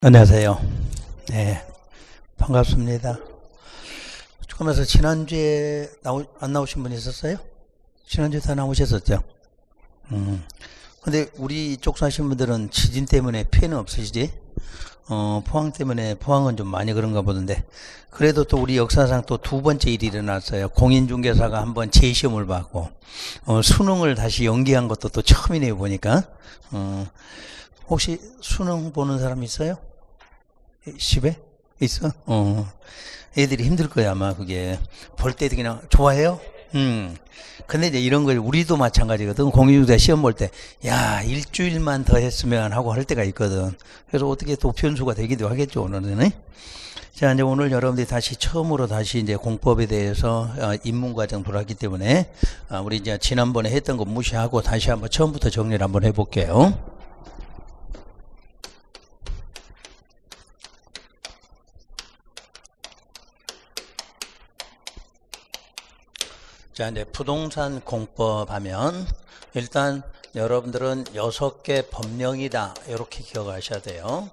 안녕하세요. 네, 반갑습니다. 그러면서 지난주에 안 나오신 분 있었어요? 지난주에 다 나오셨었죠? 근데 우리 이쪽 사신 분들은 지진 때문에 피해는 없으시지? 포항 때문에, 포항은 좀 많이 그런가 보던데. 그래도 또 우리 역사상 또 두 번째 일이 일어났어요. 공인중개사가 한번 재시험을 받고, 수능을 다시 연기한 것도 또 처음이네요, 보니까. 혹시 수능 보는 사람 있어요? 집에? 있어? 애들이 힘들 거야, 아마 그게. 볼 때도 그냥 좋아해요? 근데 이제 이런 걸 우리도 마찬가지거든. 공인중개사 시험 볼 때, 야, 일주일만 더 했으면 하고 할 때가 있거든. 그래서 어떻게 또 변수가 되기도 하겠죠, 오늘은. 자, 이제 오늘 여러분들이 다시 처음으로 다시 이제 공법에 대해서 입문 과정 돌아왔기 때문에, 우리 이제 지난번에 했던 거 무시하고 다시 한번 처음부터 정리를 한번 해볼게요. 자, 이제 부동산 공법 하면 일단 여러분들은 6개 법령이다 이렇게 기억하셔야 돼요.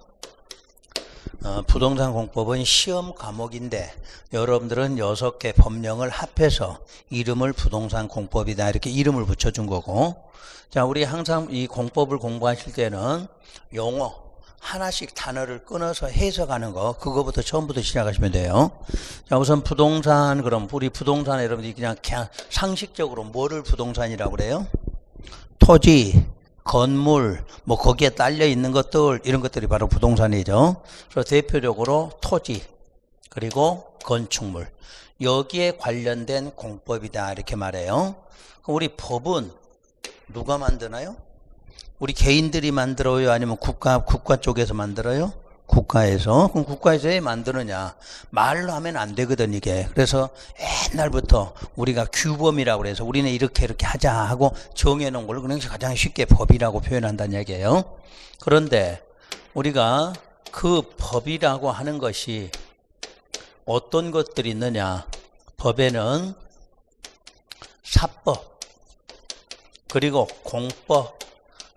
부동산 공법은 시험 과목인데 여러분들은 6개 법령을 합해서 이름을 부동산 공법이다 이렇게 이름을 붙여준 거고, 자, 우리 항상 이 공법을 공부하실 때는 용어 하나씩 단어를 끊어서 해석하는 거, 그거부터 처음부터 시작하시면 돼요. 자, 우선 부동산, 그럼 우리 부동산 여러분들이 그냥 상식적으로 뭐를 부동산이라고 그래요? 토지, 건물, 뭐 거기에 딸려 있는 것들, 이런 것들이 바로 부동산이죠. 그래서 대표적으로 토지, 그리고 건축물, 여기에 관련된 공법이다 이렇게 말해요. 그럼 우리 법은 누가 만드나요? 우리 개인들이 만들어요? 아니면 국가 쪽에서 만들어요? 국가에서. 그럼 국가에서 왜 만드느냐? 말로 하면 안 되거든, 이게. 그래서 옛날부터 우리가 규범이라고 그래서 우리는 이렇게 하자 하고 정해놓은 걸 그냥 가장 쉽게 법이라고 표현한다는 얘기예요. 그런데 우리가 그 법이라고 하는 것이 어떤 것들이 있느냐? 법에는 사법, 그리고 공법,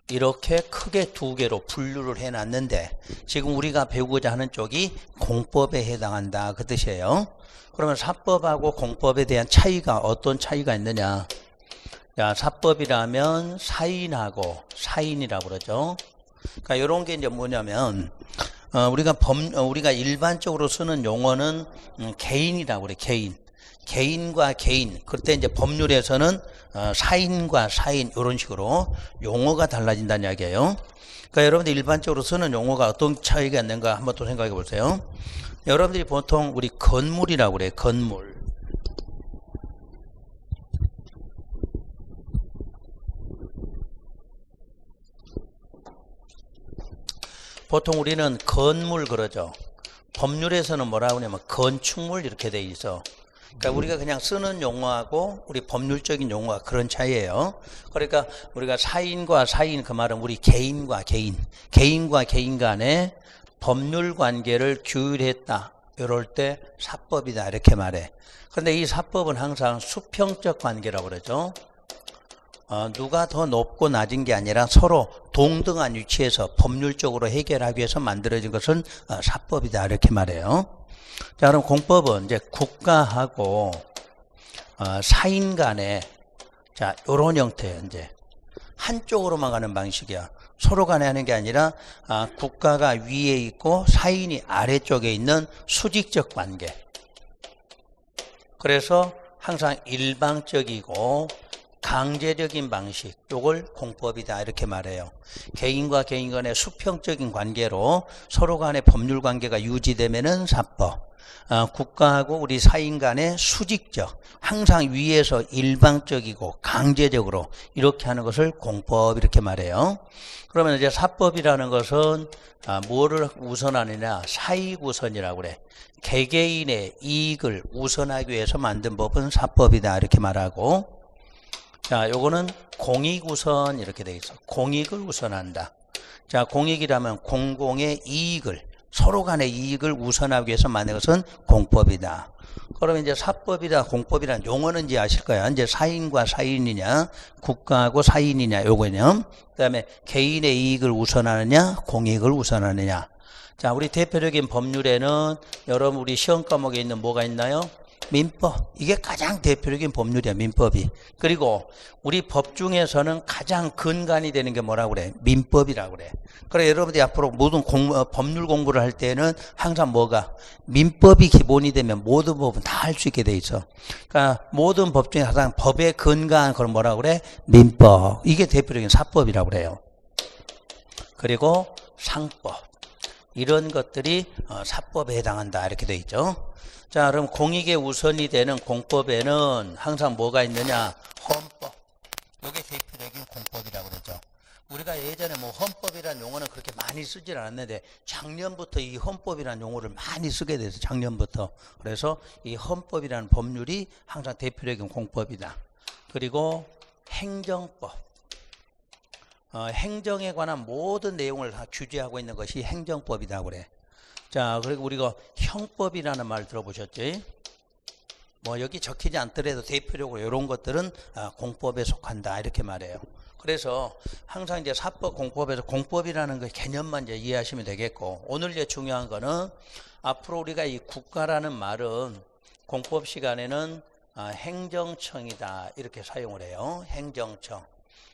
이렇게 크게 두 개로 분류를 해놨는데 지금 우리가 배우고자 하는 쪽이 공법에 해당한다 그 뜻이에요. 그러면 사법하고 공법에 대한 차이가 어떤 차이가 있느냐? 야, 사법이라면 사인하고 사인이라고 그러죠. 그러니까 이런 게 이제 뭐냐면 우리가 일반적으로 쓰는 용어는 개인이라고 그래. 개인과 개인. 그때 이제 법률에서는 사인과 사인 이런 식으로 용어가 달라진다는 이야기예요. 그러니까 여러분들 일반적으로 쓰는 용어가 어떤 차이가 있는가 한번 또 생각해 보세요. 여러분들이 보통 우리 건물이라고 그래요. 건물. 보통 우리는 건물 그러죠. 법률에서는 뭐라고 하냐면 건축물 이렇게 돼 있어. 그러니까 우리가 그냥 쓰는 용어하고 우리 법률적인 용어가 그런 차이예요. 그러니까 우리가 사인과 사인, 그 말은 우리 개인과 개인 간에 법률 관계를 규율했다 이럴 때 사법이다 이렇게 말해. 그런데 이 사법은 항상 수평적 관계라고 그러죠. 누가 더 높고 낮은 게 아니라 서로 동등한 위치에서 법률적으로 해결하기 위해서 만들어진 것은 사법이다 이렇게 말해요. 자, 그럼 공법은 이제 국가하고 사인 간에 자, 요런 형태예요. 이제 한쪽으로만 가는 방식이야. 서로 간에 하는 게 아니라 국가가 위에 있고 사인이 아래쪽에 있는 수직적 관계. 그래서 항상 일방적이고 강제적인 방식, 요걸 공법이다 이렇게 말해요. 개인과 개인 간의 수평적인 관계로 서로 간의 법률 관계가 유지되면은 사법, 국가하고 우리 사인 간의 수직적, 항상 위에서 일방적이고 강제적으로 이렇게 하는 것을 공법 이렇게 말해요. 그러면 이제 사법이라는 것은 뭐를 우선하느냐? 사익 우선이라고 그래. 개개인의 이익을 우선하기 위해서 만든 법은 사법이다 이렇게 말하고, 자, 요거는 공익우선 이렇게 돼 있어. 공익을 우선한다. 자, 공익이라면 공공의 이익을, 서로 간의 이익을 우선하기 위해서 만든 것은 공법이다. 그러면 이제 사법이다, 공법이라는 용어는 이제 아실 거야. 이제 사인과 사인이냐, 국가하고 사인이냐, 요거냐. 그 다음에 개인의 이익을 우선하느냐, 공익을 우선하느냐. 자, 우리 대표적인 법률에는 여러분 우리 시험 과목에 있는 뭐가 있나요? 민법. 이게 가장 대표적인 법률이야, 민법이. 그리고 우리 법 중에서는 가장 근간이 되는 게 뭐라고 그래? 민법이라고 그래. 그래, 여러분들이 앞으로 모든 법률 공부를 할 때는 항상 뭐가? 민법이 기본이 되면 모든 법은 다 할 수 있게 돼 있어. 그러니까 모든 법 중에 가장 법의 근간, 그걸 뭐라고 그래? 민법. 이게 대표적인 사법이라고 그래요. 그리고 상법. 이런 것들이 사법에 해당한다, 이렇게 돼 있죠. 자, 그럼 공익의 우선이 되는 공법에는 항상 뭐가 있느냐? 헌법. 이게 대표적인 공법이라고 그러죠. 우리가 예전에 뭐 헌법이라는 용어는 그렇게 많이 쓰질 않았는데 작년부터 이 헌법이라는 용어를 많이 쓰게 돼서 작년부터. 그래서 이 헌법이라는 법률이 항상 대표적인 공법이다. 그리고 행정법. 행정에 관한 모든 내용을 다 규제하고 있는 것이 행정법이다 그래. 자, 그리고 우리가 형법이라는 말 들어보셨지? 뭐 여기 적히지 않더라도 대표적으로 이런 것들은 공법에 속한다, 이렇게 말해요. 그래서 항상 이제 사법 공법에서 공법이라는 그 개념만 이제 이해하시면 되겠고, 오늘 이제 중요한 거는 앞으로 우리가 이 국가라는 말은 공법 시간에는 행정청이다, 이렇게 사용을 해요. 행정청.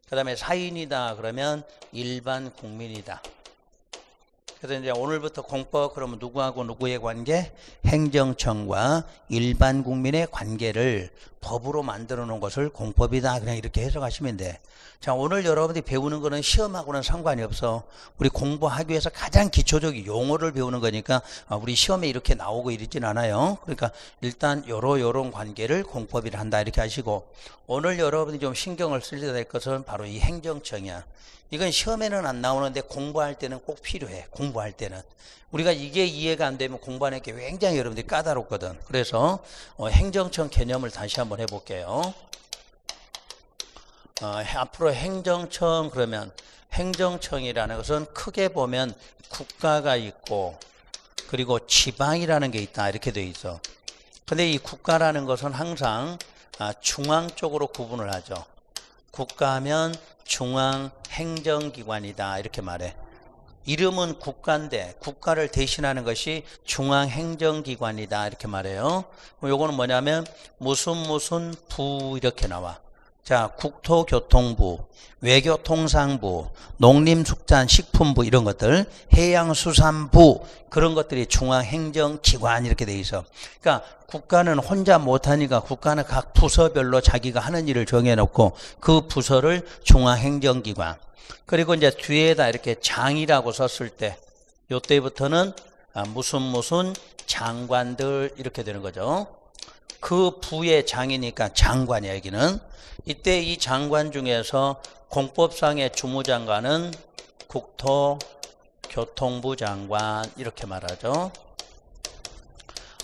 그 다음에 사인이다 그러면 일반 국민이다. 그래서 이제 오늘부터 공법, 그러면 누구하고 누구의 관계? 행정청과 일반 국민의 관계를 법으로 만들어 놓은 것을 공법이다, 그냥 이렇게 해석하시면 돼. 자, 오늘 여러분들이 배우는 거는 시험하고는 상관이 없어. 우리 공부하기 위해서 가장 기초적인 용어를 배우는 거니까 우리 시험에 이렇게 나오고 이러진 않아요. 그러니까 일단 요런 관계를 공법이라 한다, 이렇게 하시고, 오늘 여러분이 좀 신경을 쓰셔야 될 것은 바로 이 행정청이야. 이건 시험에는 안 나오는데 공부할 때는 꼭 필요해. 공부할 때는. 우리가 이게 이해가 안 되면 공부하는 게 굉장히 여러분들이 까다롭거든. 그래서 행정청 개념을 다시 한번 해볼게요. 앞으로 행정청, 그러면 행정청이라는 것은 크게 보면 국가가 있고 그리고 지방이라는 게 있다, 이렇게 되어 있어. 근데 이 국가라는 것은 항상 중앙 쪽으로 구분을 하죠. 국가하면 중앙행정기관이다, 이렇게 말해. 이름은 국가인데 국가를 대신하는 것이 중앙행정기관이다, 이렇게 말해요. 요거는 뭐냐면 무슨 부 이렇게 나와. 자, 국토교통부, 외교통상부, 농림축산식품부, 이런 것들, 해양수산부, 그런 것들이 중앙행정기관 이렇게 돼 있어. 그러니까 국가는 혼자 못하니까 국가는 각 부서별로 자기가 하는 일을 정해놓고 그 부서를 중앙행정기관. 그리고 이제 뒤에다 이렇게 장이라고 썼을 때, 요때부터는 무슨 장관들 이렇게 되는 거죠. 그 부의 장이니까 장관이야, 여기는. 이때 이 장관 중에서 공법상의 주무장관은 국토교통부 장관, 이렇게 말하죠.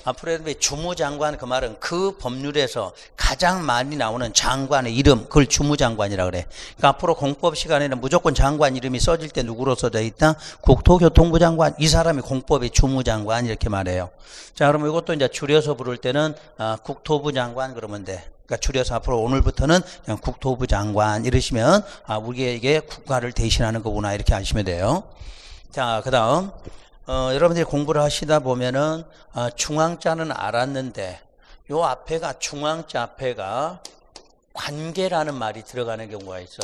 앞으로 주무장관, 그 말은 그 법률에서 가장 많이 나오는 장관의 이름, 그걸 주무장관이라고 그래. 그러니까 앞으로 공법 시간에는 무조건 장관 이름이 써질 때 누구로 써져 있다? 국토교통부 장관. 이 사람이 공법의 주무장관, 이렇게 말해요. 자, 그러면 이것도 이제 줄여서 부를 때는 국토부 장관 그러면 돼. 그러니까 줄여서 앞으로 오늘부터는 그냥 국토부 장관 이러시면 우리에게 국가를 대신하는 거구나, 이렇게 아시면 돼요. 자, 그 다음 여러분들이 공부를 하시다 보면은 중앙자는 알았는데 요 앞에가, 중앙자 앞에가 관계라는 말이 들어가는 경우가 있어.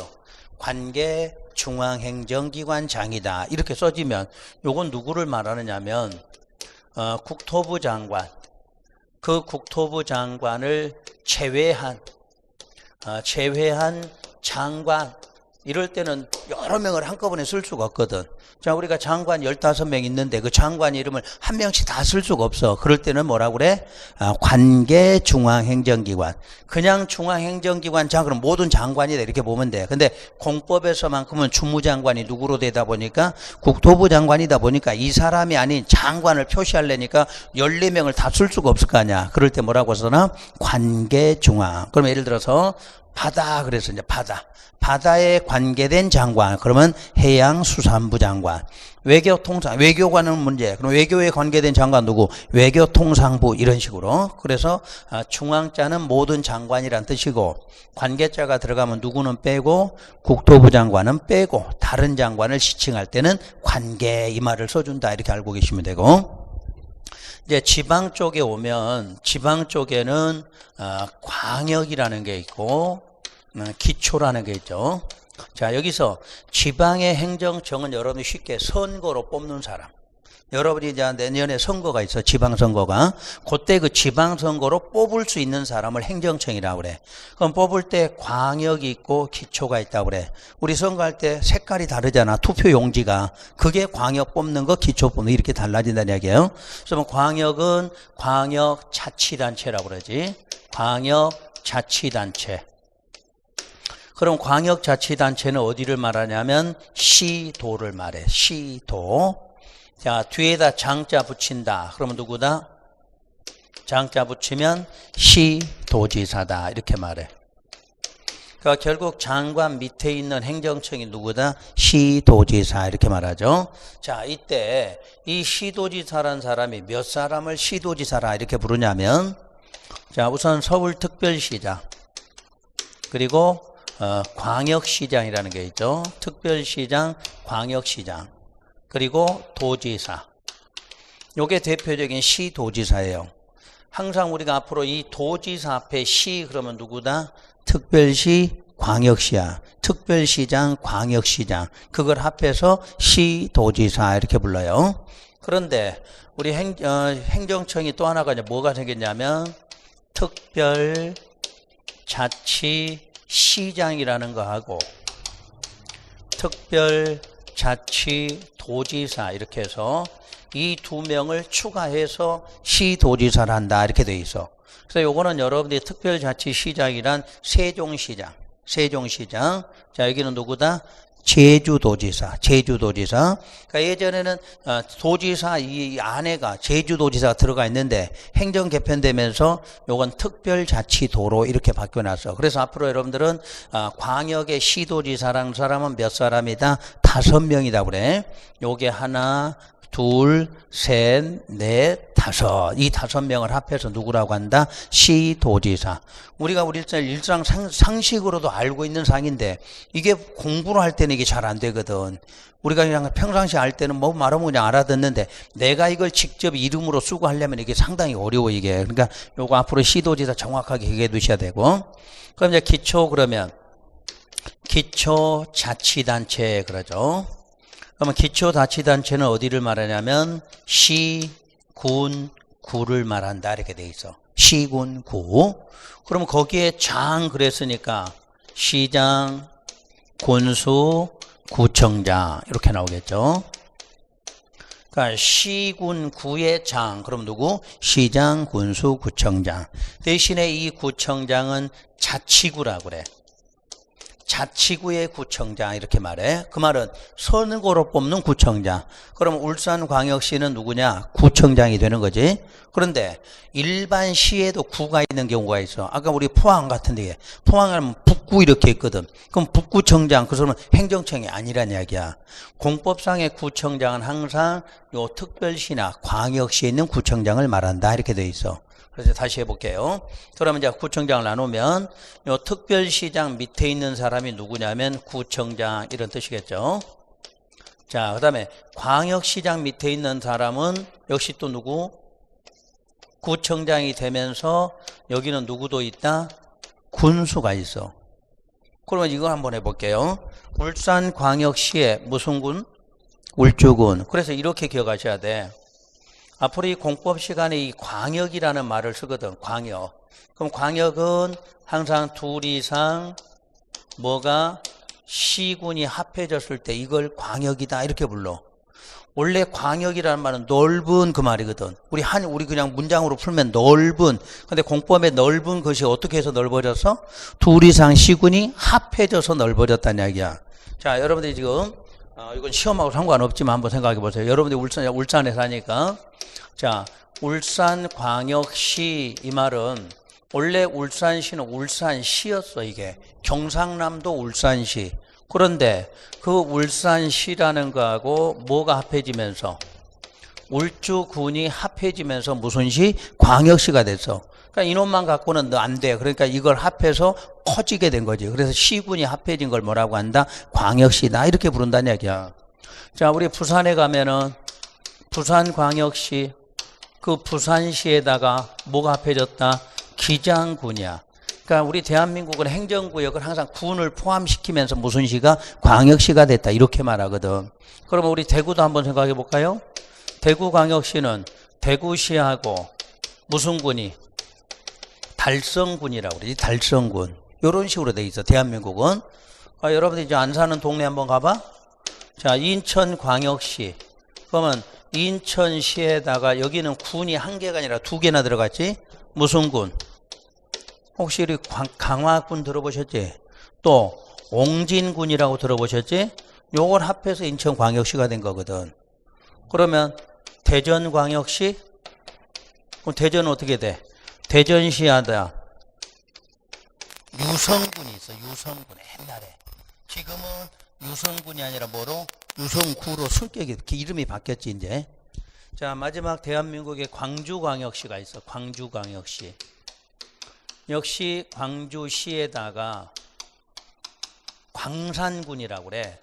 관계 중앙행정기관장이다, 이렇게 써지면 요건 누구를 말하느냐면 국토부 장관, 그 국토부 장관을 제외한 장관, 이럴 때는 여러 명을 한꺼번에 쓸 수가 없거든. 자, 우리가 장관 15명 있는데 그 장관 이름을 한 명씩 다 쓸 수가 없어. 그럴 때는 뭐라고 그래? 관계 중앙행정기관. 그냥 중앙행정기관 장, 그럼 모든 장관이다, 이렇게 보면 돼. 근데 공법에서만큼은 주무장관이 누구로 되다 보니까 국토부 장관이다 보니까 이 사람이 아닌 장관을 표시하려니까 14명을 다 쓸 수가 없을 거 아니야. 그럴 때 뭐라고 써나? 관계 중앙. 그럼 예를 들어서 바다, 그래서 이제 바다에 관계된 장관. 장관, 그러면 해양수산부 장관. 외교통상, 외교관은 문제. 그럼 외교에 관계된 장관 누구? 외교통상부 이런 식으로. 그래서 중앙자는 모든 장관이란 뜻이고 관계자가 들어가면 누구는 빼고 국토부 장관은 빼고 다른 장관을 지칭할 때는 관계 이 말을 써준다 이렇게 알고 계시면 되고. 이제 지방 쪽에 오면 지방 쪽에는 광역이라는 게 있고 기초라는 게 있죠. 자, 여기서 지방의 행정청은 여러분이 쉽게 선거로 뽑는 사람. 여러분이 이제 내년에 선거가 있어, 지방선거가. 그때 그 지방선거로 뽑을 수 있는 사람을 행정청이라고 그래. 그럼 뽑을 때 광역이 있고 기초가 있다고 그래. 우리 선거할 때 색깔이 다르잖아, 투표 용지가. 그게 광역 뽑는 거, 기초 뽑는 거 이렇게 달라진다는 이야기예요. 그래서 광역은 광역자치단체라고 그러지. 광역자치단체. 그럼 광역자치단체는 어디를 말하냐면 시도를 말해. 시도. 자, 뒤에다 장자 붙인다. 그러면 누구다? 장자 붙이면 시도지사다 이렇게 말해. 그러니까 결국 장관 밑에 있는 행정청이 누구다? 시도지사 이렇게 말하죠. 자, 이때 이 시도지사라는 사람이 몇 사람을 시도지사라 이렇게 부르냐면, 자, 우선 서울특별시장, 그리고 광역시장이라는 게 있죠. 특별시장, 광역시장, 그리고 도지사. 요게 대표적인 시도지사예요. 항상 우리가 앞으로 이 도지사 앞에 시 그러면 누구다? 특별시, 광역시야. 특별시장, 광역시장. 그걸 합해서 시도지사 이렇게 불러요. 그런데 우리 행정청이 또 하나가 이제 뭐가 생겼냐면 특별자치시장이라는 거 하고 특별자치도지사 이렇게 해서 이 두 명을 추가해서 시도지사를 한다 이렇게 돼 있어. 그래서 요거는 여러분들이 특별자치시장이란 세종시장. 자, 여기는 누구다? 제주도지사. 그러니까 예전에는 도지사 이 안에가 제주도지사가 들어가 있는데 행정 개편되면서 요건 특별자치도로 이렇게 바뀌어놨어. 그래서 앞으로 여러분들은 광역의 시도지사라는 사람은 몇 사람이다? 5명이다 그래. 요게 하나, 둘, 셋, 넷, 다섯. 이 5명을 합해서 누구라고 한다? 시도지사. 우리가 우리 일상 상식으로도 알고 있는 상인데 이게 공부를 할 때는 이게 잘 안 되거든. 우리가 그냥 평상시에 할 때는 뭐 말하면 그냥 알아듣는데 내가 이걸 직접 이름으로 쓰고 하려면 이게 상당히 어려워 이게. 그러니까 요거 앞으로 시도지사 정확하게 얘기해 두셔야 되고. 그럼 이제 기초 그러면 기초자치단체 그러죠. 그러면 기초자치단체는 어디를 말하냐면 시, 군, 구를 말한다 이렇게 돼 있어. 시, 군, 구. 그러면 거기에 장 그랬으니까 시장, 군수, 구청장 이렇게 나오겠죠. 그러니까 시, 군, 구의 장. 그럼 누구? 시장, 군수, 구청장. 대신에 이 구청장은 자치구라고 그래. 자치구의 구청장 이렇게 말해. 그 말은 선거로 뽑는 구청장. 그럼 울산광역시는 누구냐? 구청장이 되는 거지. 그런데 일반 시에도 구가 있는 경우가 있어. 아까 우리 포항 같은 데 포항하면 북구 이렇게 있거든. 그럼 북구청장 그 사람은 행정청이 아니란 이야기야. 공법상의 구청장은 항상 요 특별시나 광역시에 있는 구청장을 말한다 이렇게 돼 있어. 그래서 다시 해볼게요. 그러면 이제 구청장을 나누면 요 특별시장 밑에 있는 사람이 누구냐면 구청장 이런 뜻이겠죠. 자, 그 다음에 광역시장 밑에 있는 사람은 역시 또 누구? 구청장이 되면서 여기는 누구도 있다? 군수가 있어. 그러면 이거 한번 해볼게요. 울산광역시에 무슨 군? 울주군. 그래서 이렇게 기억하셔야 돼. 앞으로 이 공법 시간에 이 광역이라는 말을 쓰거든. 광역. 그럼 광역은 항상 둘 이상 뭐가 시군이 합해졌을 때 이걸 광역이다 이렇게 불러. 원래 광역이라는 말은 넓은 그 말이거든. 우리 그냥 문장으로 풀면 넓은. 근데 공법의 넓은 것이 어떻게 해서 넓어졌어? 둘 이상 시군이 합해져서 넓어졌다는 이야기야. 자, 여러분들이 지금 이건 시험하고 상관없지만 한번 생각해 보세요. 여러분들이 울산에 사니까. 자, 울산광역시 이 말은 원래 울산시는 울산시였어. 이게 경상남도 울산시. 그런데 그 울산시라는 거하고 뭐가 합해지면서 울주군이 합해지면서 무슨 시? 광역시가 됐어. 그러니까 이놈만 갖고는 안 돼. 그러니까 이걸 합해서 커지게 된 거지. 그래서 시군이 합해진 걸 뭐라고 한다? 광역시다. 이렇게 부른다는 얘기야. 자, 우리 부산에 가면은 부산광역시, 그 부산시에다가 뭐가 합해졌다? 기장군이야. 그러니까 우리 대한민국은 행정구역을 항상 군을 포함시키면서 무슨 시가? 광역시가 됐다. 이렇게 말하거든. 그러면 우리 대구도 한번 생각해 볼까요? 대구광역시는 대구시하고 무슨 군이? 달성군이라고 그러지. 달성군. 이런 식으로 돼 있어. 대한민국은. 여러분들 이제 안 사는 동네 한번 가봐. 자, 인천광역시. 그러면 인천시에다가 여기는 군이 한 개가 아니라 두 개나 들어갔지? 무슨 군? 혹시 우리 강화군 들어보셨지? 또 옹진군이라고 들어보셨지? 요걸 합해서 인천광역시가 된 거거든. 그러면 대전광역시? 그럼 대전은 어떻게 돼? 대전시하다 유성군이 있어. 유성군. 옛날에. 지금은 유성군이 아니라 뭐로? 유성구로 승격이 이름이 바뀌었지 이제. 자, 마지막 대한민국의 광주광역시가 있어. 광주광역시. 역시 광주시에다가 광산군이라고 그래.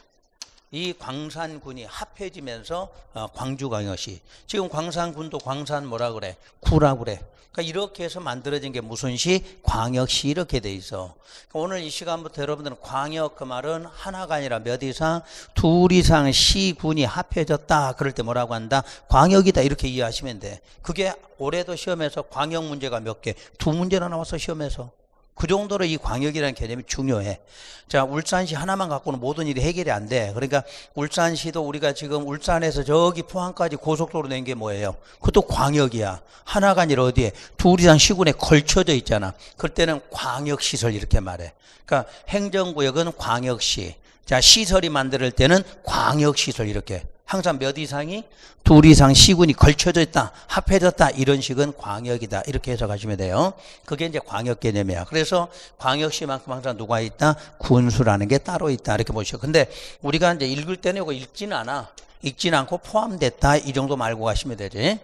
이 광산군이 합해지면서 광주광역시. 지금 광산군도 광산 뭐라 그래? 구라고 그래. 그러니까 이렇게 해서 만들어진 게 무슨 시? 광역시. 이렇게 돼 있어. 그러니까 오늘 이 시간부터 여러분들은 광역 그 말은 하나가 아니라 몇 이상? 둘 이상 시군이 합해졌다. 그럴 때 뭐라고 한다? 광역이다. 이렇게 이해하시면 돼. 그게 올해도 시험에서 광역 문제가 몇 개? 두 문제나 나왔어 시험에서. 그 정도로 이 광역이라는 개념이 중요해. 자, 울산시 하나만 갖고는 모든 일이 해결이 안 돼. 그러니까 울산시도 우리가 지금 울산에서 저기 포항까지 고속도로 낸 게 뭐예요? 그것도 광역이야. 하나가 아니라 어디에? 둘 이상 시군에 걸쳐져 있잖아. 그때는 광역시설 이렇게 말해. 그러니까 행정구역은 광역시. 자, 시설이 만들 때는 광역시설 이렇게. 항상 몇 이상이? 둘 이상 시군이 걸쳐져 있다, 합해졌다, 이런 식은 광역이다. 이렇게 해석하시면 돼요. 그게 이제 광역 개념이야. 그래서 광역시만큼 항상 누가 있다? 군수라는 게 따로 있다. 이렇게 보시죠. 근데 우리가 이제 읽을 때는 이거 읽지는 않아. 읽지는 않고 포함됐다. 이 정도 말고 가시면 되지.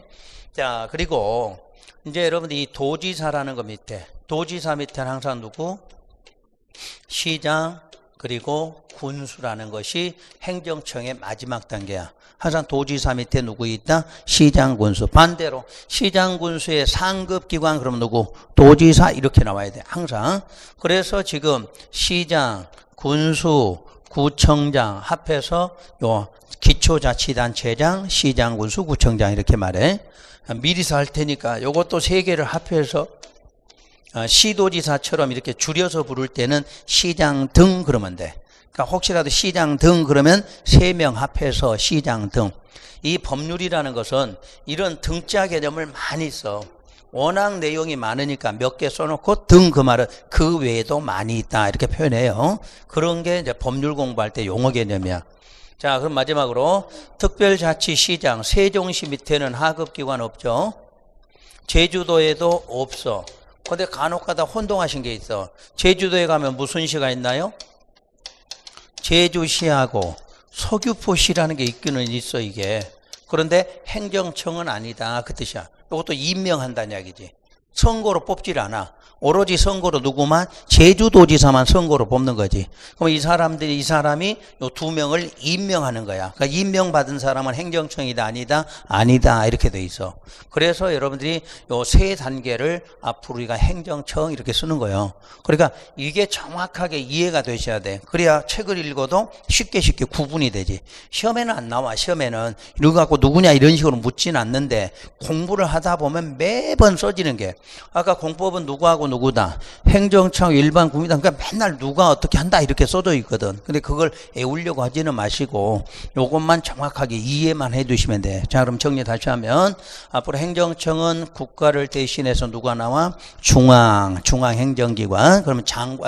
자, 그리고 이제 여러분들 이 도지사라는 거 밑에, 도지사 밑에는 항상 누구? 시장, 그리고 군수라는 것이 행정청의 마지막 단계야. 항상 도지사 밑에 누구 있다? 시장, 군수. 반대로 시장, 군수의 상급 기관 그러면 누구? 도지사 이렇게 나와야 돼. 항상. 그래서 지금 시장, 군수, 구청장 합해서 요 기초자치단체장, 시장, 군수, 구청장 이렇게 말해. 미리서 할 테니까 요것도 세 개를 합해서 시도지사처럼 이렇게 줄여서 부를 때는 시장 등 그러면 돼. 그러니까 혹시라도 시장 등 그러면 3명 합해서 시장 등. 이 법률이라는 것은 이런 등자 개념을 많이 써. 워낙 내용이 많으니까 몇 개 써놓고 등 그 말은 그 외에도 많이 있다 이렇게 표현해요. 그런 게 이제 법률 공부할 때 용어 개념이야. 자, 그럼 마지막으로 특별자치시장, 세종시 밑에는 하급기관 없죠. 제주도에도 없어. 근데 간혹가다 혼동하신 게 있어. 제주도에 가면 무슨 시가 있나요? 제주시하고 서귀포시라는 게 있기는 있어 이게. 그런데 행정청은 아니다 그 뜻이야. 이것도 임명한다는 이야기지. 선거로 뽑질 않아. 오로지 선거로 누구만? 제주도지사만 선거로 뽑는 거지. 그럼 이 사람이 요 2명을 임명하는 거야. 그러니까 임명받은 사람은 행정청이다 아니다? 아니다 이렇게 돼 있어. 그래서 여러분들이 요 3단계를 앞으로 우리가 행정청 이렇게 쓰는 거예요. 그러니까 이게 정확하게 이해가 되셔야 돼. 그래야 책을 읽어도 쉽게 구분이 되지. 시험에는 안 나와. 시험에는 이거 갖고 누구냐 이런 식으로 묻진 않는데 공부를 하다 보면 매번 써지는 게 아까 공법은 누구하고 누구다. 행정청, 일반 국민당. 그러니까 맨날 누가 어떻게 한다 이렇게 써져 있거든. 근데 그걸 애우려고 하지는 마시고 요것만 정확하게 이해만 해두시면 돼. 자, 그럼 정리 다시 하면 앞으로 행정청은 국가를 대신해서 누가 나와? 중앙행정기관. 그러면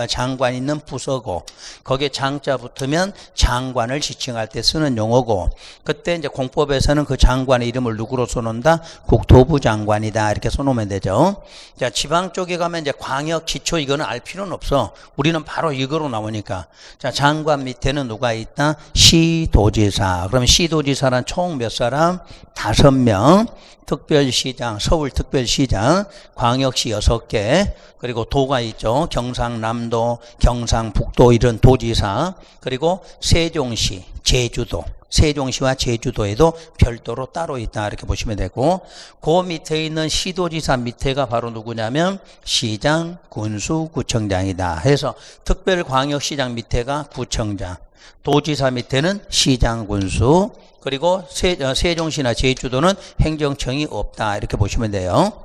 장관 있는 부서고 거기에 장자 붙으면 장관을 지칭할 때 쓰는 용어고 그때 이제 공법에서는 그 장관의 이름을 누구로 써놓는다? 국토부 장관이다 이렇게 써놓으면 되죠. 자, 지방 쪽에 가면 이제 광역, 기초 이거는 알 필요는 없어. 우리는 바로 이거로 나오니까. 자, 장관 밑에는 누가 있다? 시도지사. 그러면 시도지사란 총 몇 사람? 5명. 특별시장, 서울특별시장, 광역시 6개, 그리고 도가 있죠. 경상남도, 경상북도 이런 도지사, 그리고 세종시, 제주도. 세종시와 제주도에도 별도로 따로 있다 이렇게 보시면 되고, 그 밑에 있는 시도지사 밑에가 바로 누구냐면 시장, 군수, 구청장이다 해서 특별광역시장 밑에가 구청장, 도지사 밑에는 시장, 군수, 그리고 세종시나 제주도는 행정청이 없다 이렇게 보시면 돼요.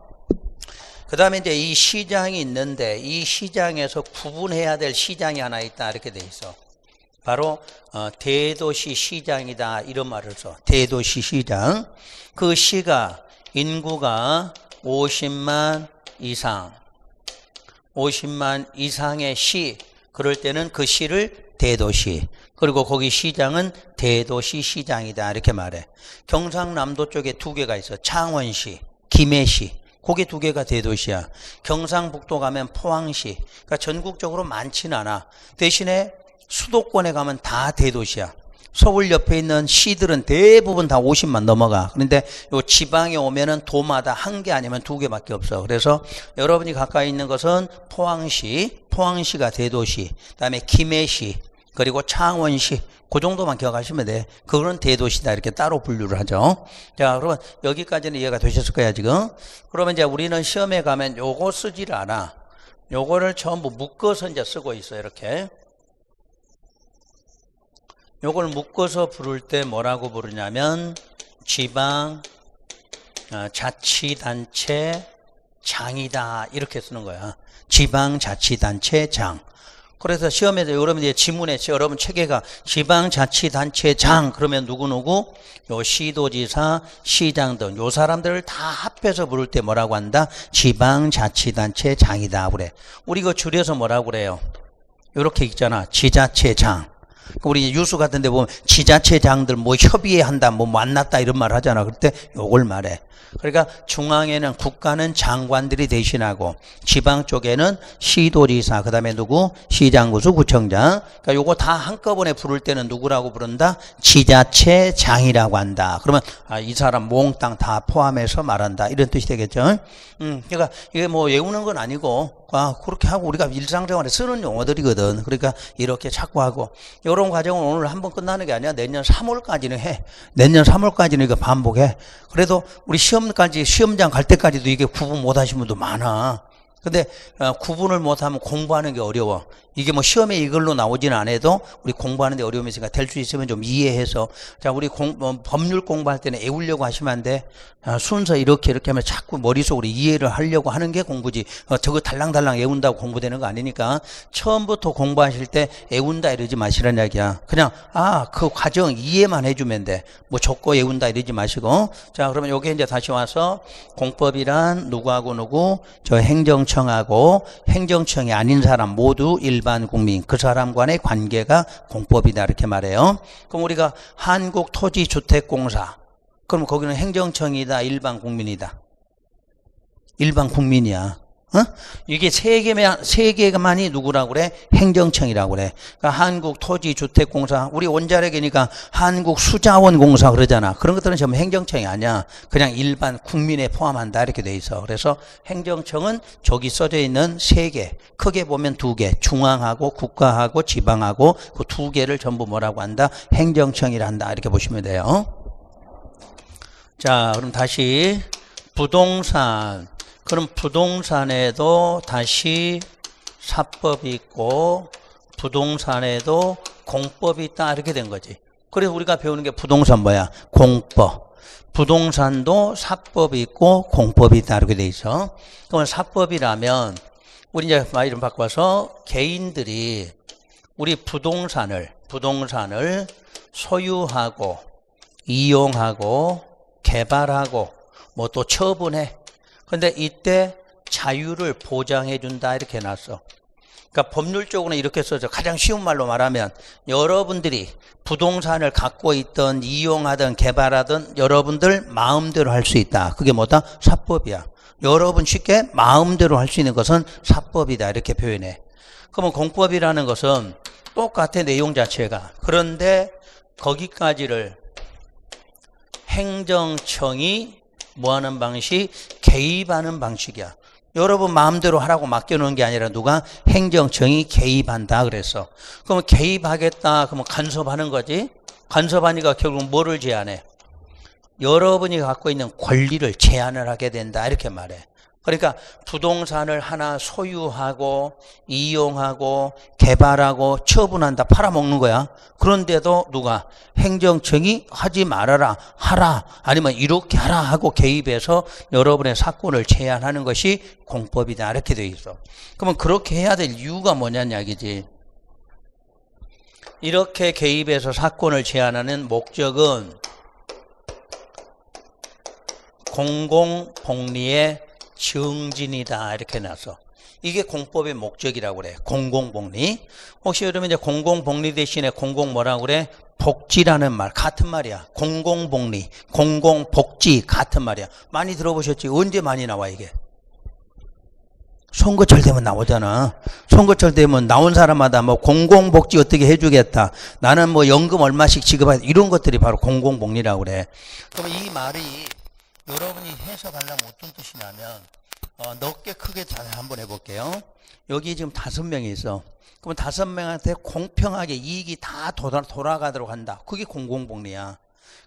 그 다음에 이제 이 시장이 있는데 이 시장에서 구분해야 될 시장이 하나 있다 이렇게 돼 있어. 바로 대도시 시장이다 이런 말을 써. 대도시 시장. 그 시가 인구가 50만 이상, 50만 이상의 시, 그럴 때는 그 시를 대도시, 그리고 거기 시장은 대도시 시장이다 이렇게 말해. 경상남도 쪽에 2개가 있어. 창원시, 김해시, 거기 2개가 대도시야. 경상북도 가면 포항시. 그러니까 전국적으로 많지는 않아. 대신에 수도권에 가면 다 대도시야. 서울 옆에 있는 시들은 대부분 다 50만 넘어가. 그런데 요 지방에 오면은 도마다 1개 아니면 2개밖에 없어. 그래서 여러분이 가까이 있는 것은 포항시가 대도시, 그다음에 김해시, 그리고 창원시, 그 정도만 기억하시면 돼. 그거는 대도시다 이렇게 따로 분류를 하죠. 자, 그러면 여기까지는 이해가 되셨을 거야 지금. 그러면 이제 우리는 시험에 가면 요거 쓰지를 않아. 요거를 전부 묶어서 이제 쓰고 있어 이렇게. 요걸 묶어서 부를 때 뭐라고 부르냐면 지방 자치단체 장이다 이렇게 쓰는 거야. 지방자치단체 장. 그래서 시험에서 여러분 이제 지문에 여러분 체계가 지방자치단체장 그러면 누구누구 요 시도지사, 시장 등 요 사람들을 다 합해서 부를 때 뭐라고 한다? 지방자치단체장이다 그래. 우리 이거 줄여서 뭐라고 그래요? 요렇게 있잖아. 지자체장. 우리 뉴스 같은 데 보면 지자체장들 뭐 협의한다, 뭐 만났다 이런 말 하잖아. 그때 요걸 말해. 그러니까 중앙에는 국가는 장관들이 대신하고 지방 쪽에는 시도지사, 그 다음에 누구? 시장구수, 구청장. 그러니까 요거 다 한꺼번에 부를 때는 누구라고 부른다? 지자체장이라고 한다. 그러면 이 사람 몽땅 다 포함해서 말한다 이런 뜻이 되겠죠. 그러니까 이게 뭐 외우는 건 아니고 그렇게 하고 우리가 일상생활에 쓰는 용어들이거든. 그러니까 이렇게 자꾸 하고 이런 과정은 오늘 한번 끝나는 게 아니야. 내년 3월까지는 해. 내년 3월까지는 이거 반복해. 그래도 우리 시험장 갈 때까지도 이게 구분 못 하신 분도 많아. 근데 구분을 못하면 공부하는 게 어려워. 이게 뭐 시험에 이걸로 나오지는 않아도 우리 공부하는 데 어려움이 있으니까 될 수 있으면 좀 이해해서. 자, 우리 법률 공부할 때는 외우려고 하시면 안 돼. 순서 이렇게 하면 자꾸 머릿속으로 이해를 하려고 하는 게 공부지. 저거 달랑달랑 외운다고 공부되는 거 아니니까 처음부터 공부하실 때 외운다 이러지 마시라는 이야기야. 그냥 그 과정 이해만 해주면 돼. 뭐 적고 외운다 이러지 마시고. 자, 그러면 요게 이제 다시 와서 공법이란 누구하고 누구? 저 행정청하고 행정청이 아닌 사람 모두 일반 국민, 그 사람 간의 관계가 공법이다 이렇게 말해요. 그럼 우리가 한국토지주택공사, 그럼 거기는 행정청이다, 일반 국민이다? 일반 국민이야. 이게 세 개만이 누구라고 그래? 행정청이라고 그래. 그러니까 한국토지주택공사, 우리 원자력이니까 한국수자원공사 그러잖아. 그런 것들은 전부 행정청이 아니야. 그냥 일반 국민에 포함한다 이렇게 돼 있어. 그래서 행정청은 저기 써져 있는 3개, 크게 보면 2개, 중앙하고 국가하고 지방하고 그 2개를 전부 뭐라고 한다? 행정청이라 한다 이렇게 보시면 돼요. 자, 그럼 다시 부동산. 그럼 부동산에도 다시 사법이 있고 부동산에도 공법이 있다 이렇게 된 거지. 그래서 우리가 배우는 게 부동산 뭐야? 공법. 부동산도 사법이 있고 공법이 있다 이렇게 돼 있어. 그러면 사법이라면 우리 이제 이름 바꿔서 개인들이 우리 부동산을 소유하고 이용하고 개발하고 뭐 또 처분해. 근데 이때 자유를 보장해 준다 이렇게 해놨어. 그러니까 법률적으로는 이렇게 써져. 가장 쉬운 말로 말하면 여러분들이 부동산을 갖고 있던 이용하든 개발하든 여러분들 마음대로 할 수 있다. 그게 뭐다? 사법이야. 여러분 쉽게 마음대로 할 수 있는 것은 사법이다. 이렇게 표현해. 그러면 공법이라는 것은 똑같아, 내용 자체가. 그런데 거기까지를 행정청이 뭐하는 방식? 개입하는 방식이야. 여러분 마음대로 하라고 맡겨놓은 게 아니라 누가? 행정청이 개입한다 그랬어. 그러면 개입하겠다 그러면 간섭하는 거지. 간섭하니까 결국 뭐를 제한해? 여러분이 갖고 있는 권리를 제한을 하게 된다 이렇게 말해. 그러니까 부동산을 하나 소유하고 이용하고 개발하고 처분한다, 팔아먹는 거야. 그런데도 누가? 행정청이 하지 말아라, 하라, 아니면 이렇게 하라 하고 개입해서 여러분의 사건을 제한하는 것이 공법이다 이렇게 돼 있어. 그러면 그렇게 해야 될 이유가 뭐냐는 이야기지. 이렇게 개입해서 사건을 제한하는 목적은 공공복리의 증진이다 이렇게 나서 이게 공법의 목적이라고 그래. 공공복리. 혹시 여러분 이제 공공복리 대신에 공공 뭐라고 그래? 복지라는 말 같은 말이야. 공공복리, 공공복지 같은 말이야. 많이 들어보셨지? 언제 많이 나와 이게? 선거철 되면 나오잖아. 선거철 되면 나온 사람마다 뭐 공공복지 어떻게 해주겠다. 나는 뭐 연금 얼마씩 지급하겠다. 이런 것들이 바로 공공복리라고 그래. 그럼 이 말이 여러분이 해석하려면 어떤 뜻이냐면 넓게 크게 잘 한번 해볼게요. 여기 지금 5명이 있어. 그러면 5명한테 공평하게 이익이 다 돌아가도록 한다. 그게 공공복리야.